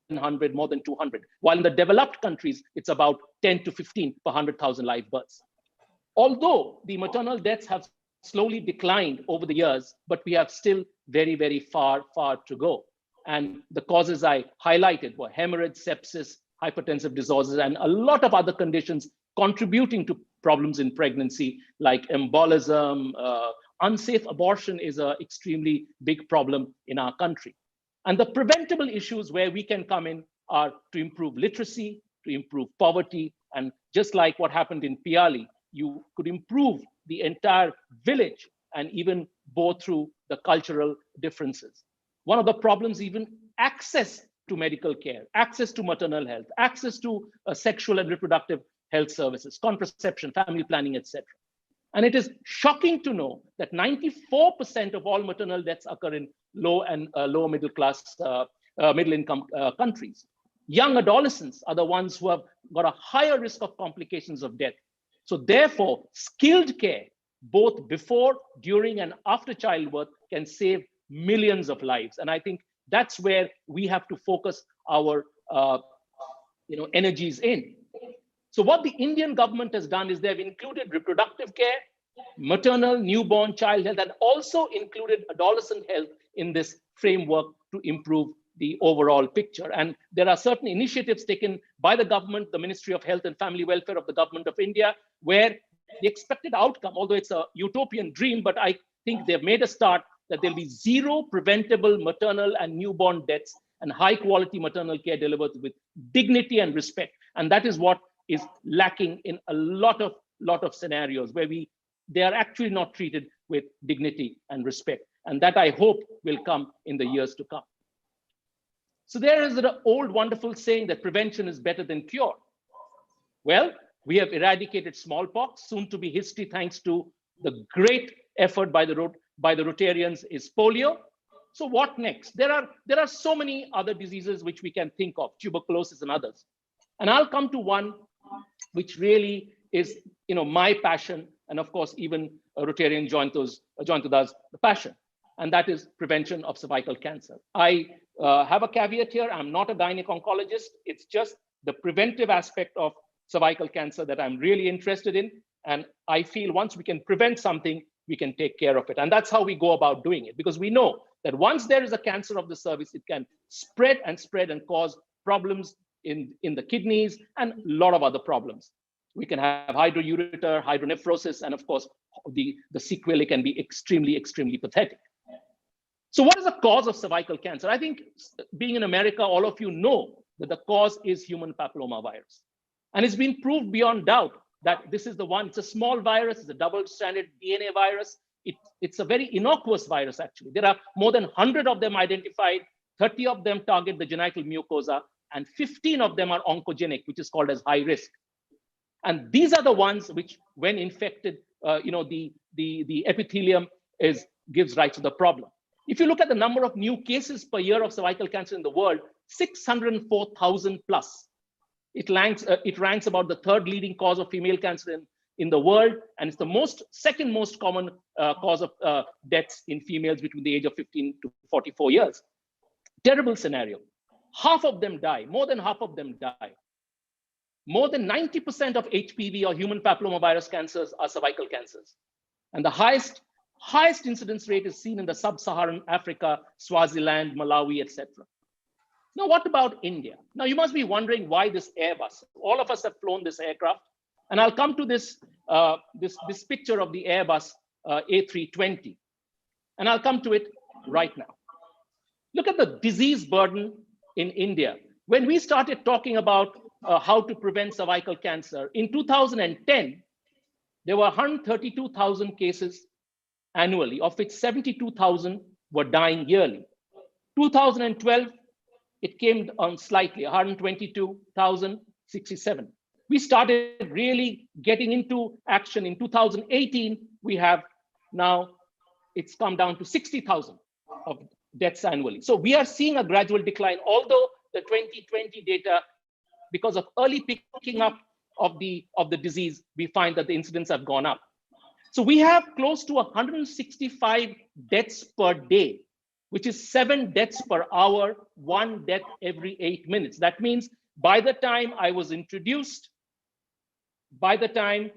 100, more than 200. While in the developed countries, it's about 10 to 15 per 100,000 live births. Although the maternal deaths have slowly declined over the years, but we have still very, very far to go. And the causes I highlighted were hemorrhage, sepsis, hypertensive disorders, and a lot of other conditions contributing to problems in pregnancy, like embolism. Unsafe abortion is an extremely big problem in our country. And the preventable issues where we can come in are to improve literacy, to improve poverty, and just like what happened in Piali, you could improve the entire village and even go through the cultural differences. One of the problems, even access to medical care, access to maternal health, access to sexual and reproductive health services, contraception, family planning, etc. And it is shocking to know that 94% of all maternal deaths occur in low and lower middle class, middle income countries. Young adolescents are the ones who have got a higher risk of complications of death. So therefore, skilled care, both before, during, and after childbirth, can save millions of lives. And I think that's where we have to focus our energies in. So what the Indian government has done is they've included reproductive care, maternal, newborn, child health, and also included adolescent health in this framework to improve the overall picture. And there are certain initiatives taken by the government, the Ministry of Health and Family Welfare of the Government of India, where the expected outcome, although it's a utopian dream, but I think they've made a start, that there'll be zero preventable maternal and newborn deaths and high quality maternal care delivered with dignity and respect. And that is what is lacking in a lot of scenarios where they are actually not treated with dignity and respect. And that I hope will come in the years to come. So there is an old wonderful saying that prevention is better than cure. Well, we have eradicated smallpox, soon to be history thanks to the great effort by the Rotarians is polio. So what next? There are so many other diseases which we can think of, tuberculosis and others. And I'll come to one which really is my passion, and of course even Rotarian Jointuda's passion, and that is prevention of cervical cancer. I have a caveat here, I'm not a gynec oncologist, it's just the preventive aspect of cervical cancer that I'm really interested in, and I feel once we can prevent something, we can take care of it. And that's how we go about doing it, because we know that once there is a cancer of the cervix, it can spread and cause problems in the kidneys and a lot of other problems. We can have hydroureter, hydronephrosis, and of course, the sequelae can be extremely, extremely pathetic. So what is the cause of cervical cancer? I think being in America, all of you know that the cause is human papillomavirus. And it's been proved beyond doubt that this is the one. It's a small virus, it's a double-stranded DNA virus. It's a very innocuous virus, actually. There are more than 100 of them identified, 30 of them target the genital mucosa, and 15 of them are oncogenic, which is called as high risk. And these are the ones which, when infected, the epithelium gives rise to the problem. If you look at the number of new cases per year of cervical cancer in the world, 604,000 plus. It ranks about the third leading cause of female cancer in the world, and it's the second most common cause of deaths in females between the age of 15 to 44 years. Terrible scenario. Half of them die, more than half of them die. More than 90% of HPV or human papillomavirus cancers are cervical cancers. And the highest incidence rate is seen in the sub-Saharan Africa, Swaziland, Malawi, etc. Now, what about India? Now, you must be wondering why this Airbus. All of us have flown this aircraft. And I'll come to this picture of the Airbus A320. And I'll come to it right now. Look at the disease burden in India. When we started talking about how to prevent cervical cancer, in 2010, there were 132,000 cases annually, of which 72,000 were dying yearly. 2012, it came on slightly, 122,067. we started really getting into action in 2018. We have now, it's come down to 60,000 of deaths annually. So we are seeing a gradual decline, although the 2020 data, because of early picking up of the disease, we find that the incidents have gone up. So we have close to 165 deaths per day, which is 7 deaths per hour, 1 death every 8 minutes. That means by the time I was introduced, by the time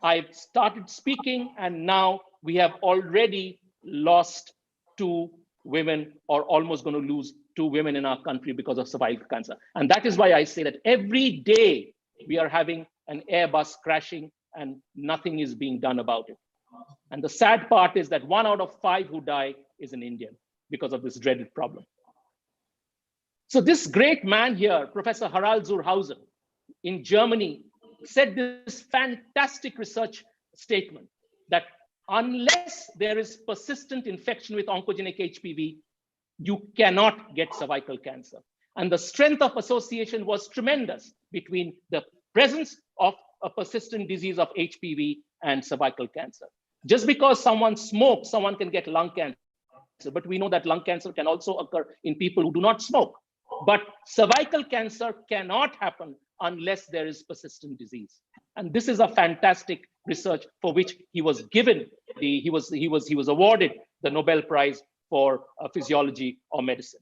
I started speaking, and now we have already lost 2 women, or almost going to lose 2 women in our country because of cervical cancer. And that is why I say that every day we are having an Airbus crashing and nothing is being done about it. And the sad part is that 1 out of 5 who die is an Indian because of this dreaded problem. So this great man here, Professor Harald Zurhausen in Germany, said this fantastic research statement that unless there is persistent infection with oncogenic HPV, you cannot get cervical cancer. And the strength of association was tremendous between the presence of a persistent disease of HPV and cervical cancer. Just because someone smokes, someone can get lung cancer, but we know that lung cancer can also occur in people who do not smoke. But cervical cancer cannot happen unless there is persistent disease. And this is a fantastic research for which he was given he was awarded the Nobel Prize for physiology or medicine.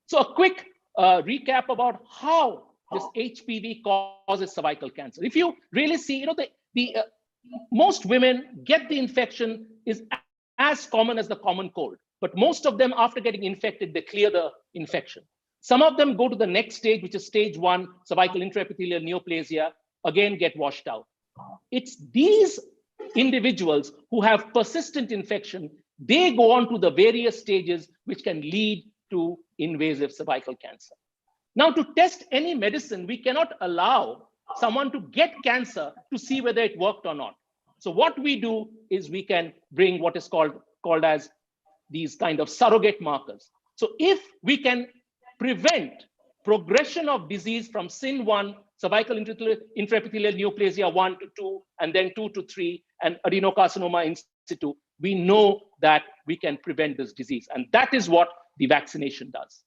So a quick recap about how this HPV causes cervical cancer. If you really see, most women get the infection is as common as the common cold, but most of them, after getting infected, they clear the infection. Some of them go to the next stage, which is stage 1, cervical intraepithelial neoplasia, again get washed out. It's these individuals who have persistent infection, they go on to the various stages which can lead to invasive cervical cancer. Now, to test any medicine, we cannot allow someone to get cancer to see whether it worked or not. So what we do is we can bring what is called as these kind of surrogate markers. So if we can prevent progression of disease from CIN1, cervical intraepithelial neoplasia 1 to 2, and then 2 to 3, and adenocarcinoma in situ, we know that we can prevent this disease. And that is what the vaccination does.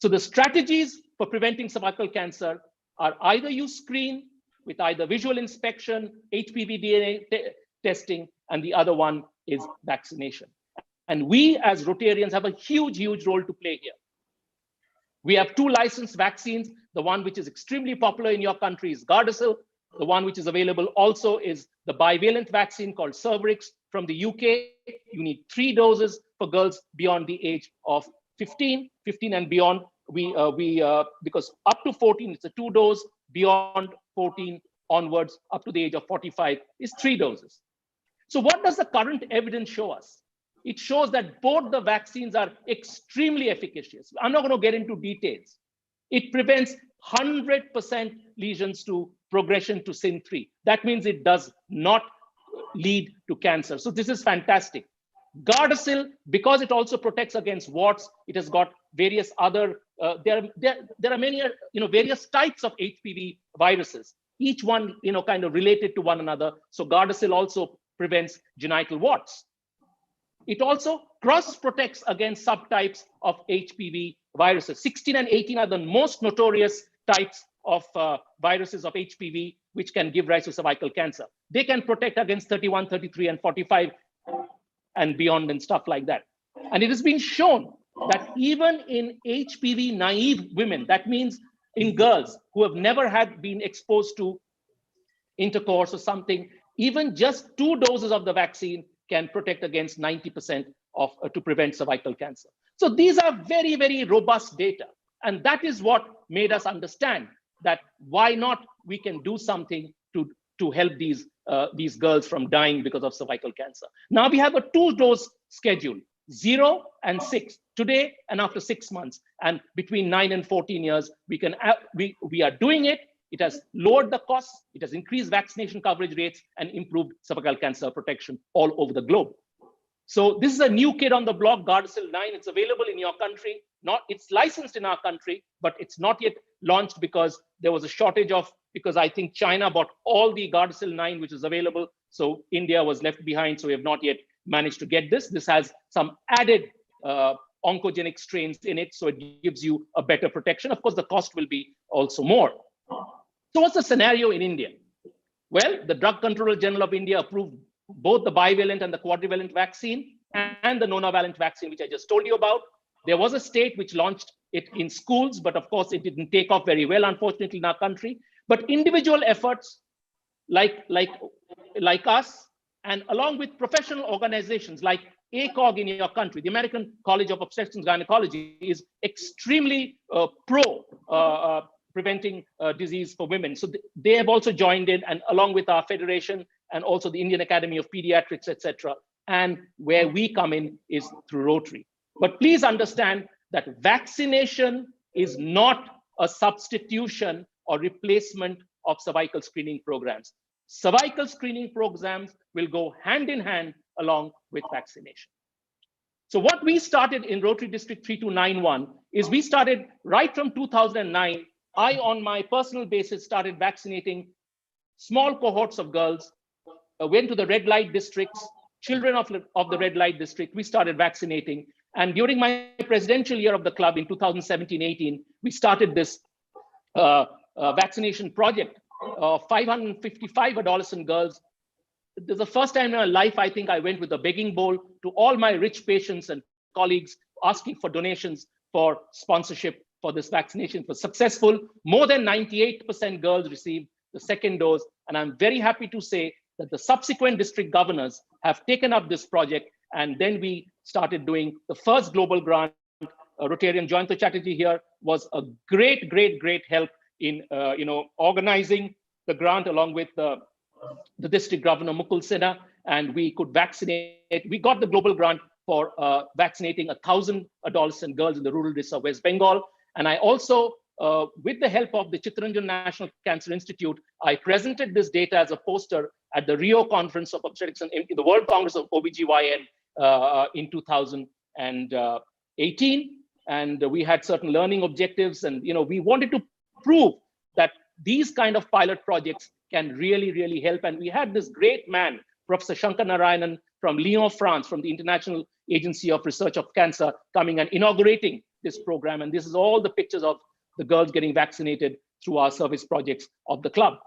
So the strategies for preventing cervical cancer are either you screen with either visual inspection, HPV DNA testing, and the other one is vaccination. And we as Rotarians have a huge, huge role to play here. We have 2 licensed vaccines. The one which is extremely popular in your country is Gardasil. The one which is available also is the bivalent vaccine called Cervarix from the UK. You need 3 doses for girls beyond the age of 15 and beyond. Because up to 14, it's a 2 dose, beyond 14 onwards, up to the age of 45 is 3 doses. So what does the current evidence show us? It shows that both the vaccines are extremely efficacious. I'm not going to get into details. It prevents 100% lesions to progression to CIN3. That means it does not lead to cancer. So this is fantastic. Gardasil, because it also protects against warts, it has got various other, there are many, various types of HPV viruses, each one, kind of related to one another. So Gardasil also prevents genital warts. It also cross protects against subtypes of HPV viruses. 16 and 18 are the most notorious types of viruses of HPV, which can give rise to cervical cancer. They can protect against 31, 33, and 45 and beyond and stuff like that. And it has been shown that even in HPV naive women, that means in girls who have never been exposed to intercourse or something, even just 2 doses of the vaccine can protect against 90% of to prevent cervical cancer. So these are very, very robust data. And that is what made us understand that why not we can do something to help these girls from dying because of cervical cancer. Now we have a 2-dose schedule, 0 and 6, today and after 6 months. And between 9 and 14 years, we are doing it. It has lowered the costs, it has increased vaccination coverage rates, and improved cervical cancer protection all over the globe. So this is a new kid on the block, Gardasil 9. It's available in your country. It's licensed in our country, but it's not yet launched because there was a shortage of, because I think China bought all the Gardasil 9, which is available. So India was left behind. So we have not yet managed to get this. This has some added oncogenic strains in it. So it gives you a better protection. Of course, the cost will be also more. So what's the scenario in India? Well, the Drug Controller General of India approved both the bivalent and the quadrivalent vaccine and the nonavalent vaccine, which I just told you about. There was a state which launched it in schools, but of course it didn't take off very well, unfortunately, in our country. But individual efforts like us, and along with professional organizations like ACOG in your country, the American College of Obstetrics and Gynecology, is extremely pro preventing disease for women. So they have also joined in, and along with our federation and also the Indian Academy of Pediatrics, etc. And where we come in is through Rotary. But please understand that vaccination is not a substitution or replacement of cervical screening programs. Cervical screening programs will go hand in hand along with vaccination. So what we started in Rotary District 3291 is we started right from 2009. I, on my personal basis, started vaccinating small cohorts of girls, went to the red light districts, children of the red light district. We started vaccinating. And during my presidential year of the club in 2017-18, we started this vaccination project of 555 adolescent girls. This is the first time in my life, I think, I went with a begging bowl to all my rich patients and colleagues asking for donations for sponsorship for this vaccination. It was successful. More than 98% girls received the second dose. And I'm very happy to say that the subsequent district governors have taken up this project. And then we started doing the first global grant. Rotarian Joyanto Chatterjee here was a great, great, great help in organizing the grant along with the district governor Mukul Sinha, and we could vaccinate. We got the global grant for vaccinating 1,000 adolescent girls in the rural district of West Bengal. And I also, with the help of the Chittaranjan National Cancer Institute, I presented this data as a poster at the Rio Conference of Obstetrics and the World Congress of OBGYN in 2018. And we had certain learning objectives, and we wanted to prove that these kind of pilot projects can really, really help. And we had this great man, Professor Shankar Narayanan from Lyon, France, from the International Agency of Research of Cancer, coming and inaugurating this program. And this is all the pictures of the girls getting vaccinated through our service projects of the club.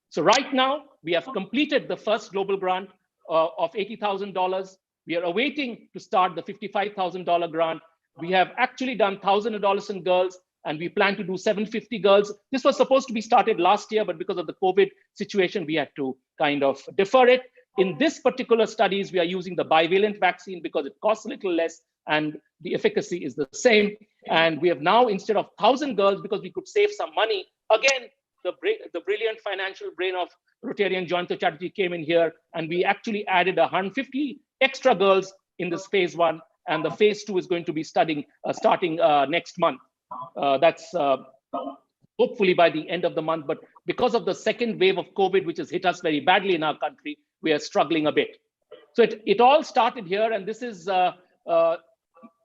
So right now, we have completed the first global grant of $80,000. We are awaiting to start the $55,000 grant. We have actually done 1,000 adolescent girls, and we plan to do 750 girls. This was supposed to be started last year, but because of the COVID situation, we had to kind of defer it. In this particular studies, we are using the bivalent vaccine because it costs a little less and the efficacy is the same. And we have now, instead of 1,000 girls, because we could save some money, again, the brilliant financial brain of Rotarian Joyanto Chatterjee came in here, and we actually added 150 extra girls in this phase 1, and the phase 2 is going to be starting next month. That's hopefully by the end of the month, but because of the second wave of COVID, which has hit us very badly in our country, we are struggling a bit. So it all started here, and this is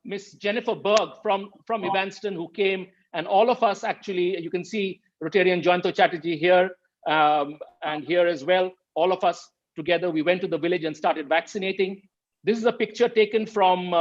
Miss Jennifer Berg from Evanston, who came, and all of us actually, you can see Rotarian Joyanto Chatterjee here, and here as well, all of us together, we went to the village and started vaccinating. This is a picture taken from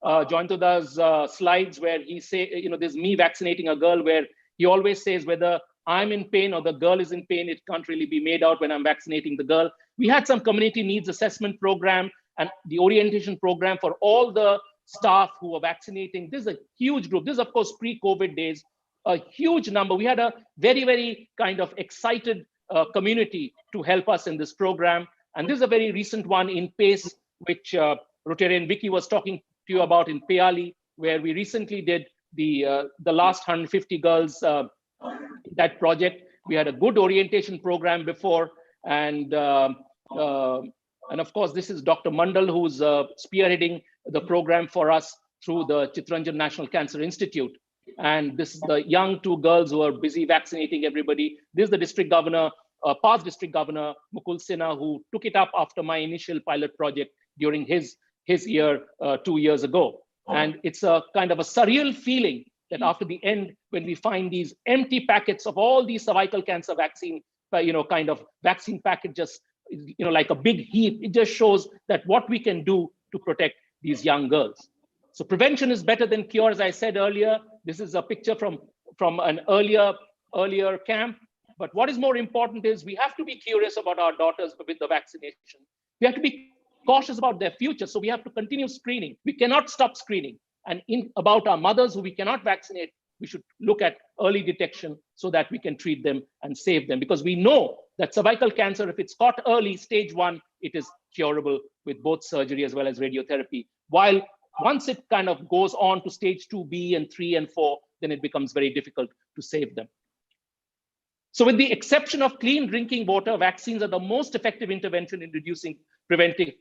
Joyantoda's slides where he say, there's me vaccinating a girl, where he always says whether I'm in pain or the girl is in pain, it can't really be made out when I'm vaccinating the girl. We had some community needs assessment program and the orientation program for all the staff who were vaccinating. This is a huge group. This is, of course, pre-COVID days, a huge number. We had a very, very kind of excited community to help us in this program. And this is a very recent one in PACE, which Rotarian Vicky was talking to you about in Peali, where we recently did the last 150 girls that project. We had a good orientation program before, and of course this is Dr. Mandal, who's spearheading the program for us through the Chittaranjan National Cancer Institute. And this is the young 2 girls who are busy vaccinating everybody. This is the district governor, past district governor Mukul Sinha, who took it up after my initial pilot project during his year 2 years ago. And it's a kind of a surreal feeling that after the end, when we find these empty packets of all these cervical cancer vaccine, kind of vaccine packet, just, like a big heap, it just shows that what we can do to protect these young girls. So prevention is better than cure, as I said earlier. This is a picture from an earlier camp. But what is more important is we have to be curious about our daughters with the vaccination. We have to be cautious about their future. So we have to continue screening. We cannot stop screening. And about our mothers who we cannot vaccinate, we should look at early detection so that we can treat them and save them. Because we know that cervical cancer, if it's caught early, stage 1, it is curable with both surgery as well as radiotherapy. While once it kind of goes on to stage 2B and 3 and 4, then it becomes very difficult to save them. So with the exception of clean drinking water, vaccines are the most effective intervention in preventing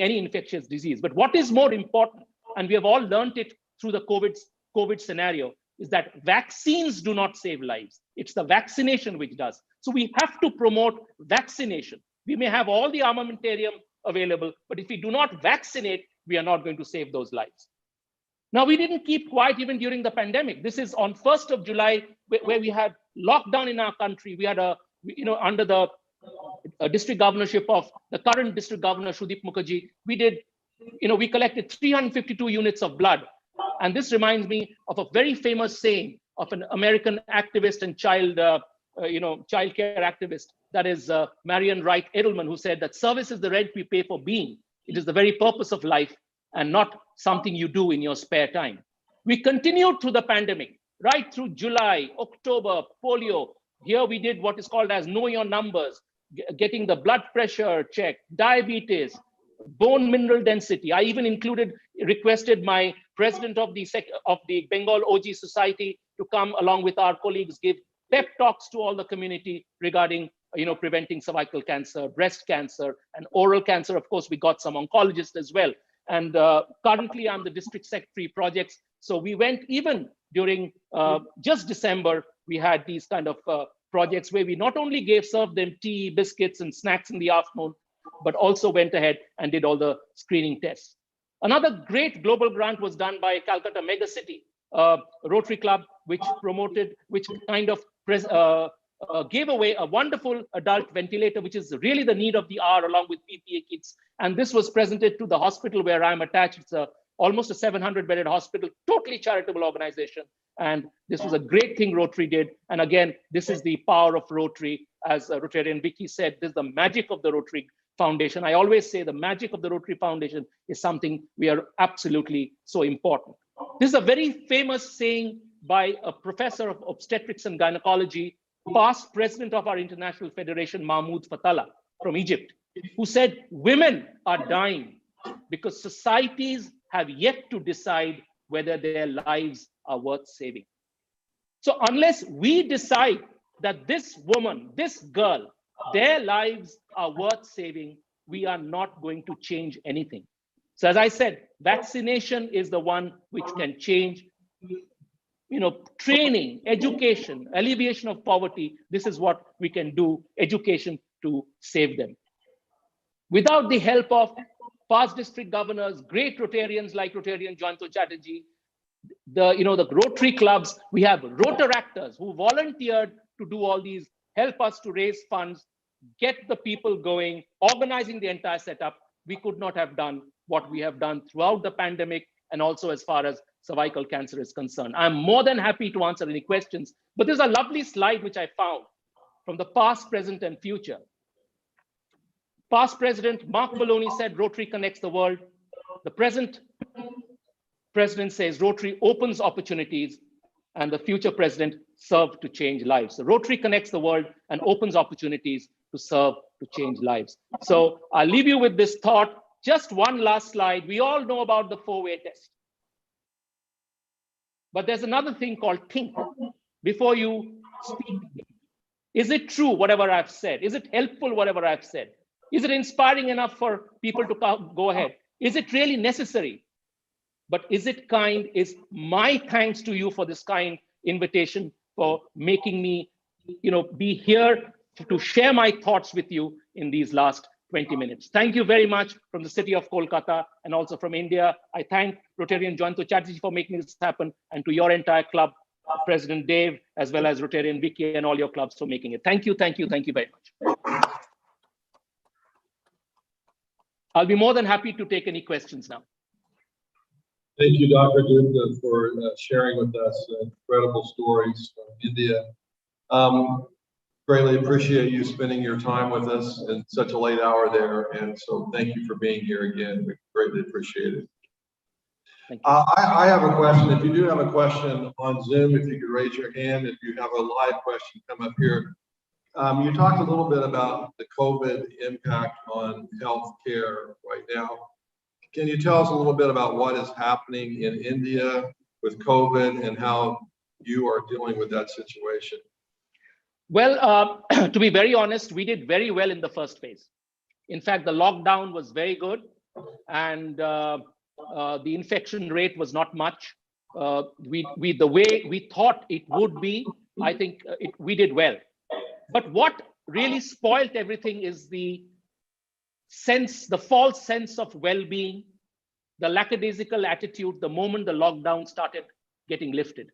any infectious disease. But what is more important, and we have all learned it through the COVID scenario, is that vaccines do not save lives. It's the vaccination which does. So we have to promote vaccination. We may have all the armamentarium available, but if we do not vaccinate, we are not going to save those lives. Now, we didn't keep quiet even during the pandemic. This is on 1st of July, where we had lockdown in our country. We had under the district governorship of the current district governor, Sudeep Mukherjee, we collected 352 units of blood. And this reminds me of a very famous saying of an American activist and child care activist. That is Marian Wright Edelman, who said that service is the rent we pay for being. It is the very purpose of life and not something you do in your spare time. We continued through the pandemic, right through July, October, polio. Here we did what is called as know your numbers, getting the blood pressure checked, diabetes, bone mineral density. I even requested my president of the Bengal OG Society to come along with our colleagues, give pep talks to all the community regarding preventing cervical cancer, breast cancer, and oral cancer. Of course, we got some oncologists as well. And currently, I'm the district secretary projects. So we went even during just December, we had these kind of projects where we not only served them tea, biscuits, and snacks in the afternoon, but also went ahead and did all the screening tests. Another great global grant was done by Calcutta Megacity Rotary Club, which kind of gave away a wonderful adult ventilator, which is really the need of the hour, along with PPE kits. And this was presented to the hospital where I'm attached. It's almost a 700-bedded hospital, totally charitable organization. And this was a great thing Rotary did. And again, this is the power of Rotary. As Rotarian Vicky said, this is the magic of the Rotary Foundation. I always say the magic of the Rotary Foundation is something we are absolutely so important. This is a very famous saying by a professor of obstetrics and gynecology, past president of our International Federation, Mahmoud Fatala from Egypt, who said, women are dying because societies have yet to decide whether their lives are worth saving. So unless we decide that this woman, this girl, their lives are worth saving, we are not going to change anything. So as I said, vaccination is the one which can change, training, education, alleviation of poverty. This is what we can do, education to save them. Without the help of past district governors, great Rotarians like Rotarian Joynto Chatterjee, the Rotary clubs, we have Rotaractors who volunteered to do all these, help us to raise funds, get the people going, organizing the entire setup. We could not have done what we have done throughout the pandemic, and also as far as cervical cancer is concerned. I'm more than happy to answer any questions, but there's a lovely slide which I found from the past, present, and future. Past president Mark Maloney said Rotary connects the world. The present president says Rotary opens opportunities, and the future president serve to change lives. So Rotary connects the world and opens opportunities to serve to change lives. So I'll leave you with this thought. Just one last slide. We all know about the 4-way test. But there's another thing called think before you speak. Is it true, whatever I've said? Is it helpful, whatever I've said? Is it inspiring enough for people to go ahead? Is it really necessary? But is it kind? Is my thanks to you for this kind invitation, for making me, be here to share my thoughts with you in these last 20 minutes. Thank you very much from the city of Kolkata and also from India. I thank Rotarian Jointo Chatterjee for making this happen, and to your entire club, President Dave, as well as Rotarian Vicky and all your clubs for making it. Thank you, thank you, thank you very much. I'll be more than happy to take any questions now. Thank you, Dr. Gupta, for sharing with us incredible stories from India. Greatly appreciate you spending your time with us in such a late hour there. And so thank you for being here again. We greatly appreciate it. Thank you. I have a question. If you do have a question on Zoom, if you could raise your hand. If you have a live question, come up here. You talked a little bit about the COVID impact on healthcare right now. Can you tell us a little bit about what is happening in India with COVID and how you are dealing with that situation? Well, to be very honest, we did very well in the first phase. In fact, the lockdown was very good, and the infection rate was not much. The way we thought it would be, I think we did well. But what really spoiled everything is the false sense of well-being, the lackadaisical attitude the moment the lockdown started getting lifted.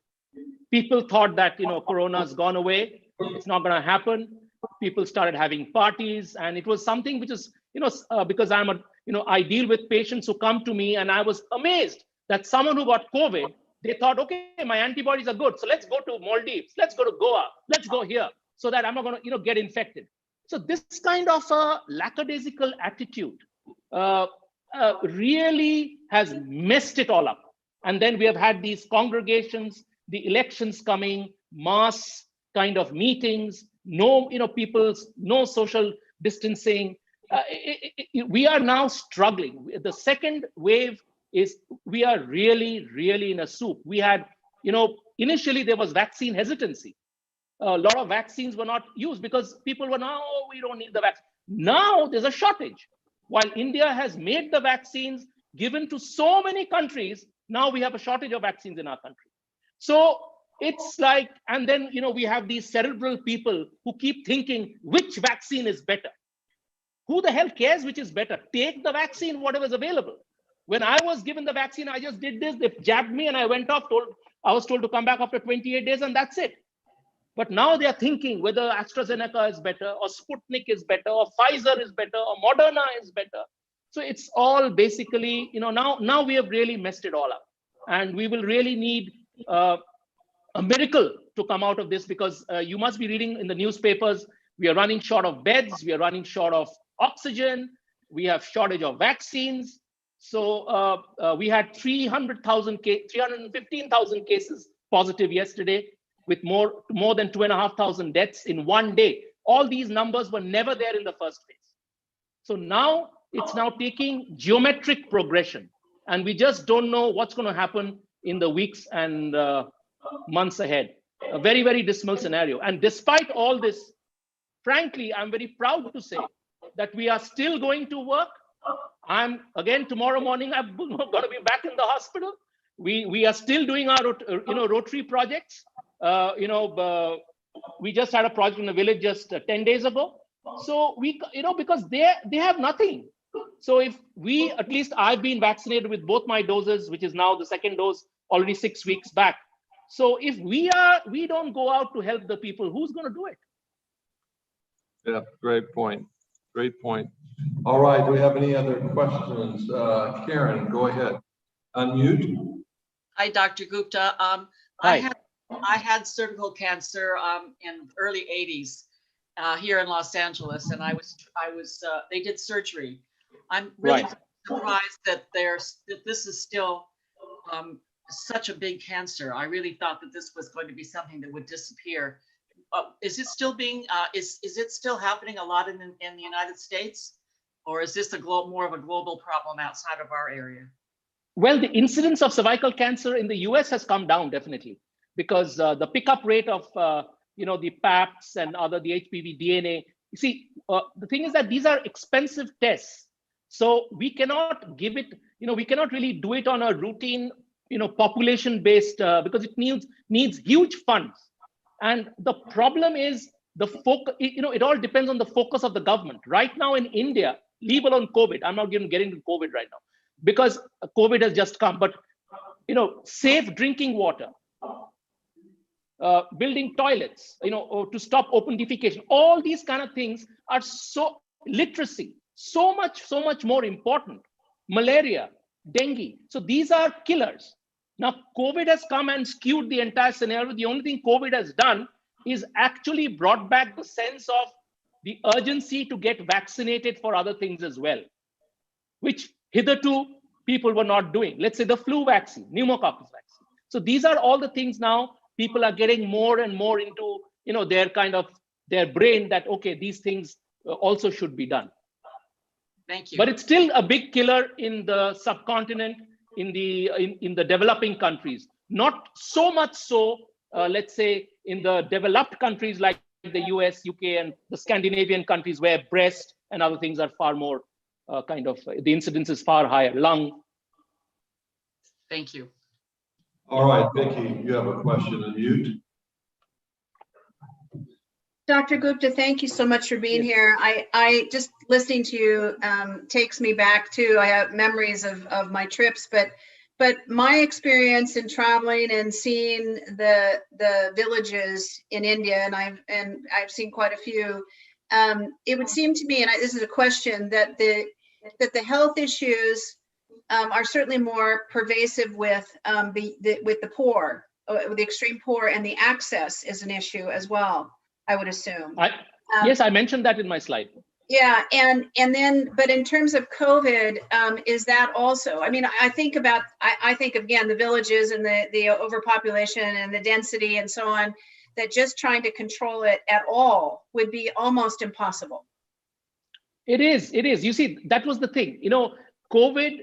People thought that, Corona's gone away. It's not going to happen. People started having parties, and it was something which is, because I deal with patients who come to me, and I was amazed that someone who got COVID, they thought, okay, my antibodies are good, so let's go to Maldives, let's go to Goa, let's go here, so that I'm not going to, get infected. So this kind of a lackadaisical attitude really has messed it all up. And then we have had these congregations, the elections coming, mass kind of meetings, no social distancing. We are now struggling. The second wave is, we are really, really in a soup. We had, initially there was vaccine hesitancy. A lot of vaccines were not used because people were now, we don't need the vaccine. Now there's a shortage. While India has made the vaccines given to so many countries, now we have a shortage of vaccines in our country. So it's like, and then, we have these cerebral people who keep thinking which vaccine is better. Who the hell cares which is better? Take the vaccine, whatever is available. When I was given the vaccine, I just did this, they jabbed me and I went off, I was told to come back after 28 days and that's it. But now they are thinking whether AstraZeneca is better or Sputnik is better or Pfizer is better or Moderna is better. So it's all basically, now we have really messed it all up. And we will really need a miracle to come out of this, because you must be reading in the newspapers, we are running short of beds, we are running short of oxygen, we have shortage of vaccines. So we had 315,000 cases positive yesterday, with more than 2,500 deaths in one day. All these numbers were never there in the first phase. So now it's now taking geometric progression, and we just don't know what's going to happen in the weeks and months ahead. A very, very dismal scenario. And despite all this, frankly, I'm very proud to say that we are still going to work. Tomorrow morning, I'm going to be back in the hospital. We are still doing our Rotary projects. We just had a project in the village just 10 days ago. So because they have nothing. So if we, at least I've been vaccinated with both my doses, which is now the second dose already 6 weeks back. So if we don't go out to help the people, who's going to do it? Yeah, great point. Great point. All right, do we have any other questions? Karen, go ahead. Unmute. Hi, Dr. Gupta. Hi. I had cervical cancer in early 80s here in Los Angeles, and they did surgery. I'm really surprised that this is still such a big cancer. I really thought that this was going to be something that would disappear. Is it still being is it still happening a lot in the United States, or is this more of a global problem outside of our area? Well, the incidence of cervical cancer in the US has come down definitely, because the pickup rate of the PAPs and the HPV DNA. You see, the thing is that these are expensive tests, so we cannot give it. We cannot really do it on a routine, population-based, because it needs huge funds. And the problem is the focus. It all depends on the focus of the government. Right now in India, leave alone COVID. I'm not even getting to COVID right now because COVID has just come. But safe drinking water, building toilets, to stop open defecation. All these kind of things are literacy, so much more important. Malaria, dengue. So these are killers. Now, COVID has come and skewed the entire scenario. The only thing COVID has done is actually brought back the sense of the urgency to get vaccinated for other things as well, which hitherto people were not doing. Let's say the flu vaccine, pneumococcus vaccine. So these are all the things now people are getting more and more into, their brain that, okay, these things also should be done. Thank you. But it's still a big killer in the subcontinent, in the developing countries. Not so much so, let's say, in the developed countries like the US, UK, and the Scandinavian countries where breast and other things are far more the incidence is far higher, lung. Thank you. All right, Vicky, you have a question on mute. Dr. Gupta, thank you so much for being here. I just listening to you takes me back to, I have memories of my trips, but my experience in traveling and seeing the villages in India, and I've seen quite a few, it would seem to me, and this is a question, that the health issues are certainly more pervasive with the poor, with the extreme poor, and the access is an issue as well, I would assume. Yes, I mentioned that in my slide. Yeah, and then, but in terms of COVID, is that also? I mean, I think again the villages and the overpopulation and the density and so on, that just trying to control it at all would be almost impossible. It is. You see, that was the thing. COVID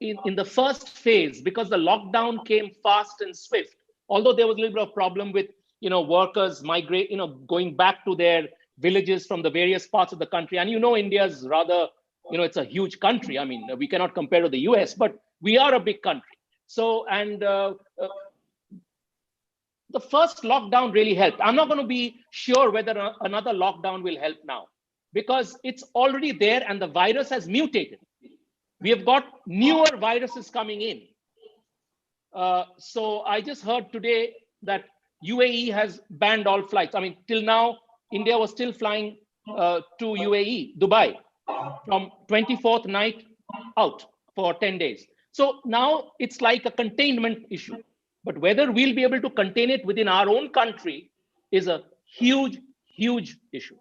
in the first phase, because the lockdown came fast and swift, although there was a little bit of problem with workers migrate, going back to their villages from the various parts of the country. And India's rather, it's a huge country. I mean, we cannot compare to the US, but we are a big country. So, and the first lockdown really helped. I'm not going to be sure whether another lockdown will help now, because it's already there and the virus has mutated. We have got newer viruses coming in. So I just heard today that UAE has banned all flights. I mean, till now, India was still flying to UAE, Dubai, from 24th night out for 10 days. So now it's like a containment issue. But whether we'll be able to contain it within our own country is a huge, huge issue.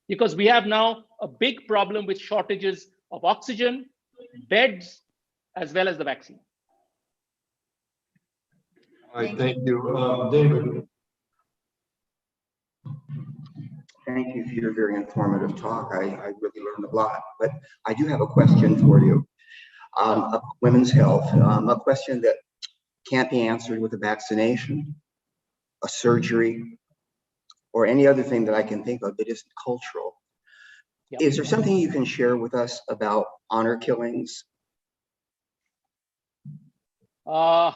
Because we have now a big problem with shortages of oxygen, beds, as well as the vaccine. All right, thank you. David. Thank you for your very informative talk. I really learned a lot, but I do have a question for you. Women's health, a question that can't be answered with a vaccination, a surgery, or any other thing that I can think of that isn't cultural. Yep. Is there something you can share with us about honor killings? Well,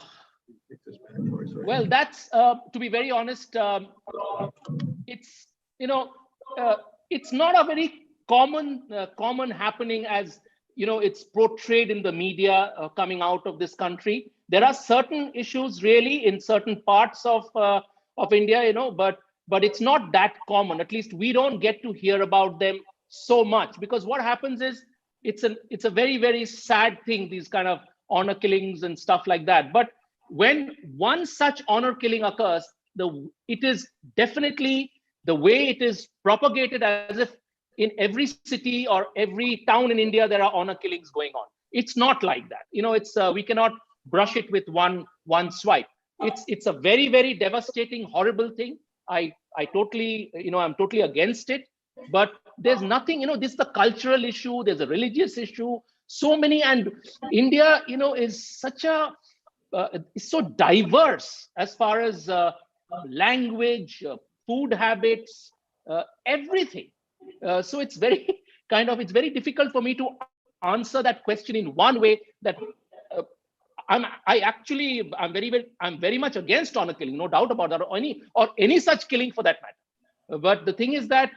that's, to be very honest, it's, it's not a very common happening as, it's portrayed in the media coming out of this country. There are certain issues really in certain parts of India, but it's not that common. At least we don't get to hear about them so much, because what happens is it's a very, very sad thing, these kind of honor killings and stuff like that. But when one such honor killing occurs, it is definitely the way it is propagated, as if in every city or every town in India there are honor killings going on. It's not like that. It's we cannot brush it with one swipe. It's a very, very devastating, horrible thing. I totally, I'm totally against it. But there's nothing, this is the cultural issue. There's a religious issue. So many, and India, is such a is so diverse as far as language, food habits, everything. So it's very it's very difficult for me to answer that question in one way. That I'm very much against honor killing, no doubt about that, or any such killing for that matter. But the thing is that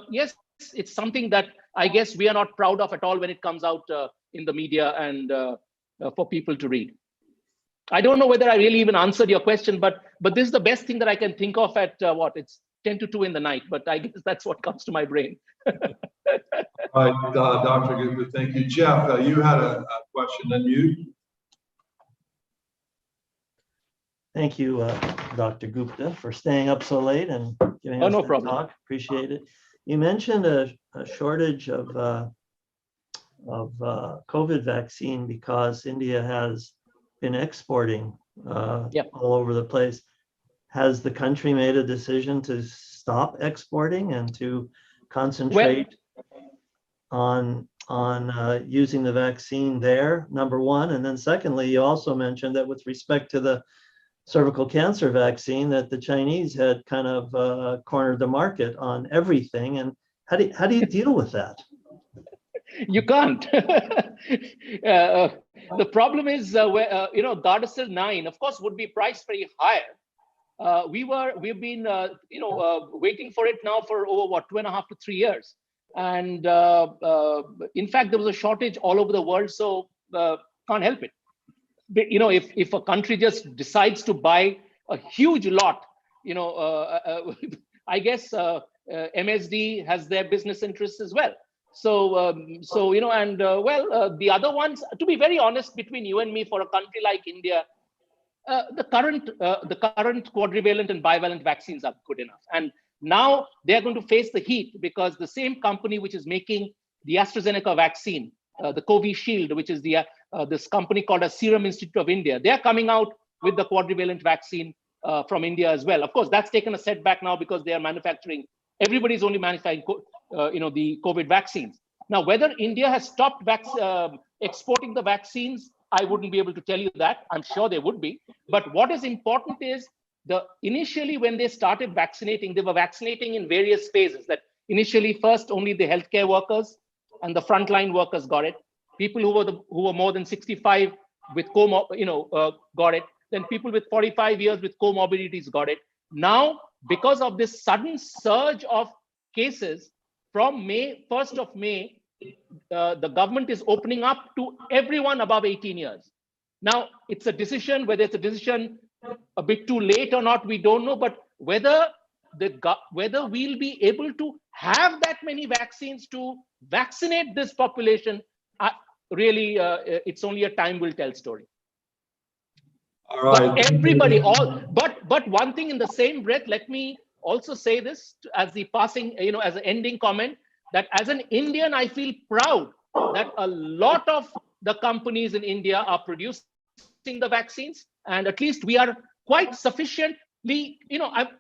yes, it's something that I guess we are not proud of at all when it comes out in the media and for people to read. I don't know whether I really even answered your question, but this is the best thing that I can think of at it's 10 to 2 in the night, but I guess that's what comes to my brain. All right, Dr. Gupta, thank you. Jeff, you had a question, and you? Thank you, Dr. Gupta, for staying up so late and giving us no that problem. talk. Appreciate it. You mentioned a shortage of COVID vaccine because India has been exporting all over the place. Has the country made a decision to stop exporting and to concentrate on using the vaccine there, number one? And then secondly, you also mentioned that with respect to the cervical cancer vaccine, that the Chinese had kind of cornered the market on everything. And how do you deal with that? You can't. The problem is, Gardasil 9, of course, would be priced very higher. We've been, waiting for it now for over 2.5 to 3 years. And in fact, there was a shortage all over the world, so can't help it. But, if a country just decides to buy a huge lot, I guess MSD has their business interests as well. So, the other ones, to be very honest, between you and me, for a country like India, the current quadrivalent and bivalent vaccines are good enough. And now they're going to face the heat because the same company which is making the AstraZeneca vaccine, the Covishield, which is this company called a Serum Institute of India, they're coming out with the quadrivalent vaccine from India as well. Of course, that's taken a setback now because they are manufacturing. Everybody's only manufacturing, the COVID vaccines. Now, whether India has stopped exporting the vaccines, I wouldn't be able to tell you that. I'm sure they would be. But what is important is initially when they started vaccinating, they were vaccinating in various phases. That initially, first only the healthcare workers and the frontline workers got it. People who were more than 65 with got it. Then people with 45 years with comorbidities got it. Now, because of this sudden surge of cases from 1st of May, the government is opening up to everyone above 18 years. Now, it's a decision, whether it's a decision a bit too late or not, we don't know, but whether we'll be able to have that many vaccines to vaccinate this population, really, it's only a time will tell story. All right. But everybody, but one thing in the same breath, let me also say this as the passing, as an ending comment, that as an Indian, I feel proud that a lot of the companies in India are producing the vaccines, and at least we are quite sufficiently,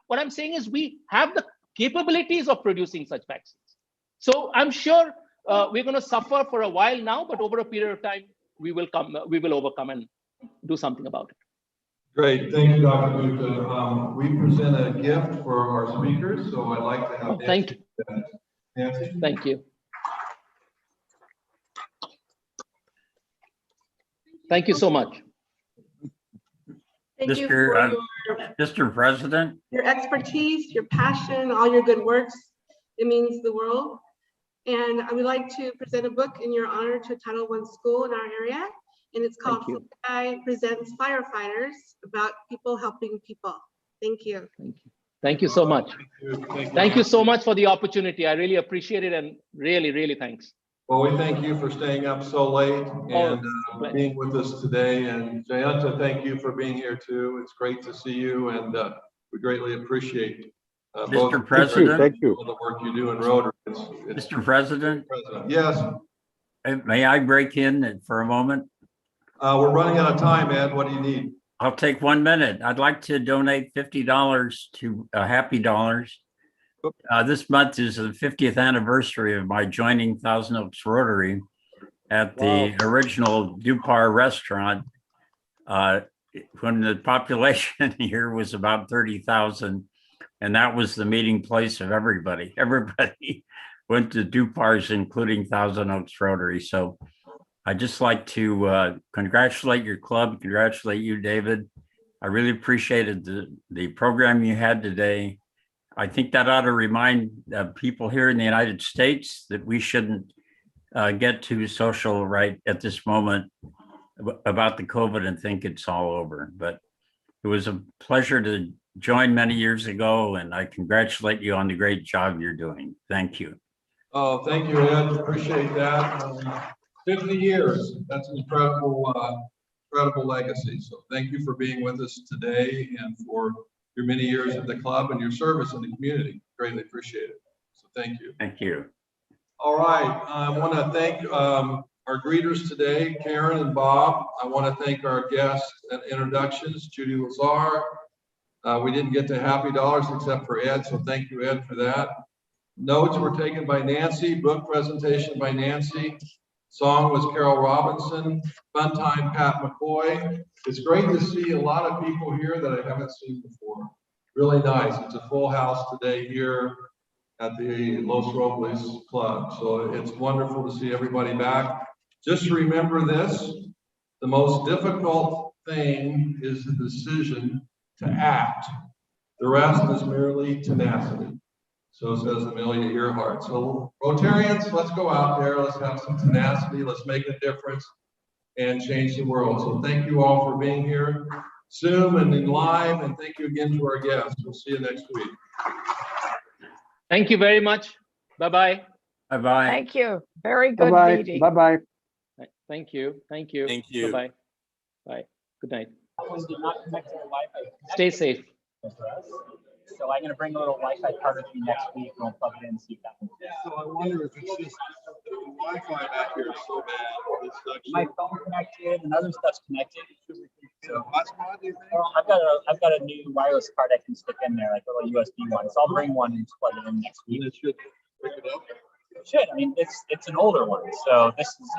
what I'm saying is we have the capabilities of producing such vaccines. So I'm sure we're going to suffer for a while now, but over a period of time, we will overcome and do something about it. Great, thank you, Dr. Gupta. We present a gift for our speakers, so I'd like to have Thank you. Nancy. Thank you. Thank you so much. Thank you for Mr. President. your expertise, your passion, all your good works. It means the world. And I would like to present a book in your honor to Title I school in our area. And it's called Fly Presents Firefighters, about people helping people. Thank you. Thank you. Thank you so much. Thank you so much for the opportunity. I really appreciate it, and really, really thanks. Well, we thank you for staying up so late and being with us today. And Jayanta, thank you for being here too. It's great to see you, and we greatly appreciate Mr. President, thank you. The work you do in Rotary. Mr. President. Yes. May I break in for a moment? We're running out of time, Ed. What do you need? I'll take 1 minute. I'd like to donate $50 to Happy Dollars. This month is the 50th anniversary of my joining Thousand Oaks Rotary at the original Dupar restaurant, when the population here was about 30,000, and that was the meeting place of everybody. Everybody went to Dupar's, including Thousand Oaks Rotary. So I'd just like to congratulate your club, congratulate you, David. I really appreciated the program you had today. I think that ought to remind people here in the United States that we shouldn't get too social right at this moment about the COVID and think it's all over. But it was a pleasure to join many years ago, and I congratulate you on the great job you're doing. Thank you. Oh, thank you, Ed. Appreciate that. 50 years. That's an incredible, incredible legacy. So thank you for being with us today and for your many years at the club and your service in the community. Greatly appreciate it. So thank you. Thank you. All right. I want to thank our greeters today, Karen and Bob. I want to thank our guests and introductions, Judy Lazar. We didn't get to Happy Dollars except for Ed, so thank you, Ed, for that. Notes were taken by Nancy, book presentation by Nancy. Song was Carol Robinson, fun time Pat McCoy. It's great to see a lot of people here that I haven't seen before. Really nice. It's a full house today here at the Los Robles Club. So it's wonderful to see everybody back. Just remember this, the most difficult thing is the decision to act. The rest is merely tenacity. So says Amelia Earhart. So Rotarians, let's go out there. Let's have some tenacity. Let's make a difference and change the world. So thank you all for being here, Zoom and in live, and thank you again to our guests. We'll see you next week. Thank you very much. Bye-bye. Bye-bye. Thank you. Very good Bye-bye. meeting. Bye-bye. Thank you. Thank you. Thank you. Bye-bye. Bye. Good night. Did not connect to the Wi-Fi. Stay safe. So I'm going to bring a little Wi-Fi card with me next week, and we'll plug it in and see if that one. So I wonder if it's just the Wi-Fi back here is so bad. It's actually... My phone connected and other stuff's connected. So hotspot, do you think? Well, I've got a new wireless card I can stick in there, like a little USB one. So I'll bring one and plug it in next week. And it should pick it up. It should. I mean, it's an older one, so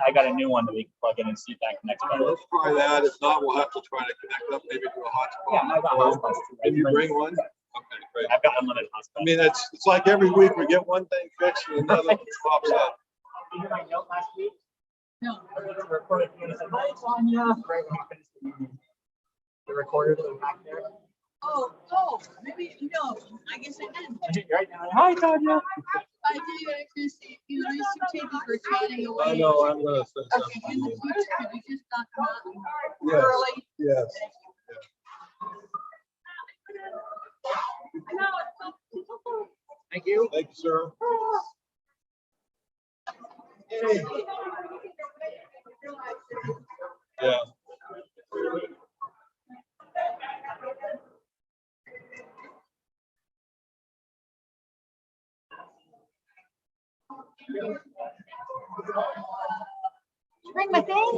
I got a new one that we can plug in and see if that connects better. Let's try that. If not, we'll have to try to connect up maybe to a hotspot. Yeah, I got hotspots too. Can you bring one? Okay, great. I've got unlimited hotspots. I mean, it's like every week we get one thing fixed and another pops up. Did you hear my note last week? No. I recorded and said, "Hi, Tanya." Right when we finished the meeting. The recorder that was back there. Oh, maybe, no, I guess I didn't. Right now. Hi, Tanya. I did, I just see, you know, I used to take you for chatting away. I know, I'm gonna say Okay, in the future, could you just knock them out Yes. early? Yes. Thank you. Thank you, sir. Hey. Yeah. Bring my thing.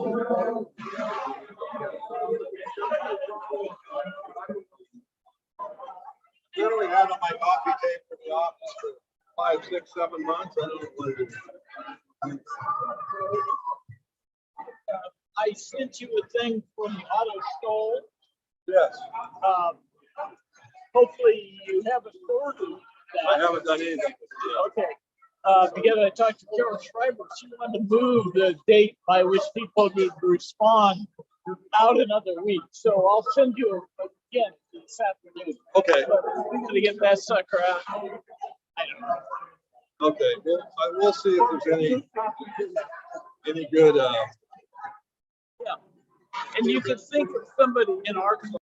Generally had on my coffee tape from the office for 5, 6, 7 months. I don't know what it is. I sent you a thing from Auto Stole. Yes. Hopefully you haven't ordered that. I haven't done anything with it yet. Okay. Because I talked to Carol Schreiber, she wanted to move the date by which people need to respond out another week. So I'll send you again this afternoon. Okay. We're gonna get that sucker out. I don't know. Okay. Well, we'll see if there's any good. Yeah. And you can think of somebody in our club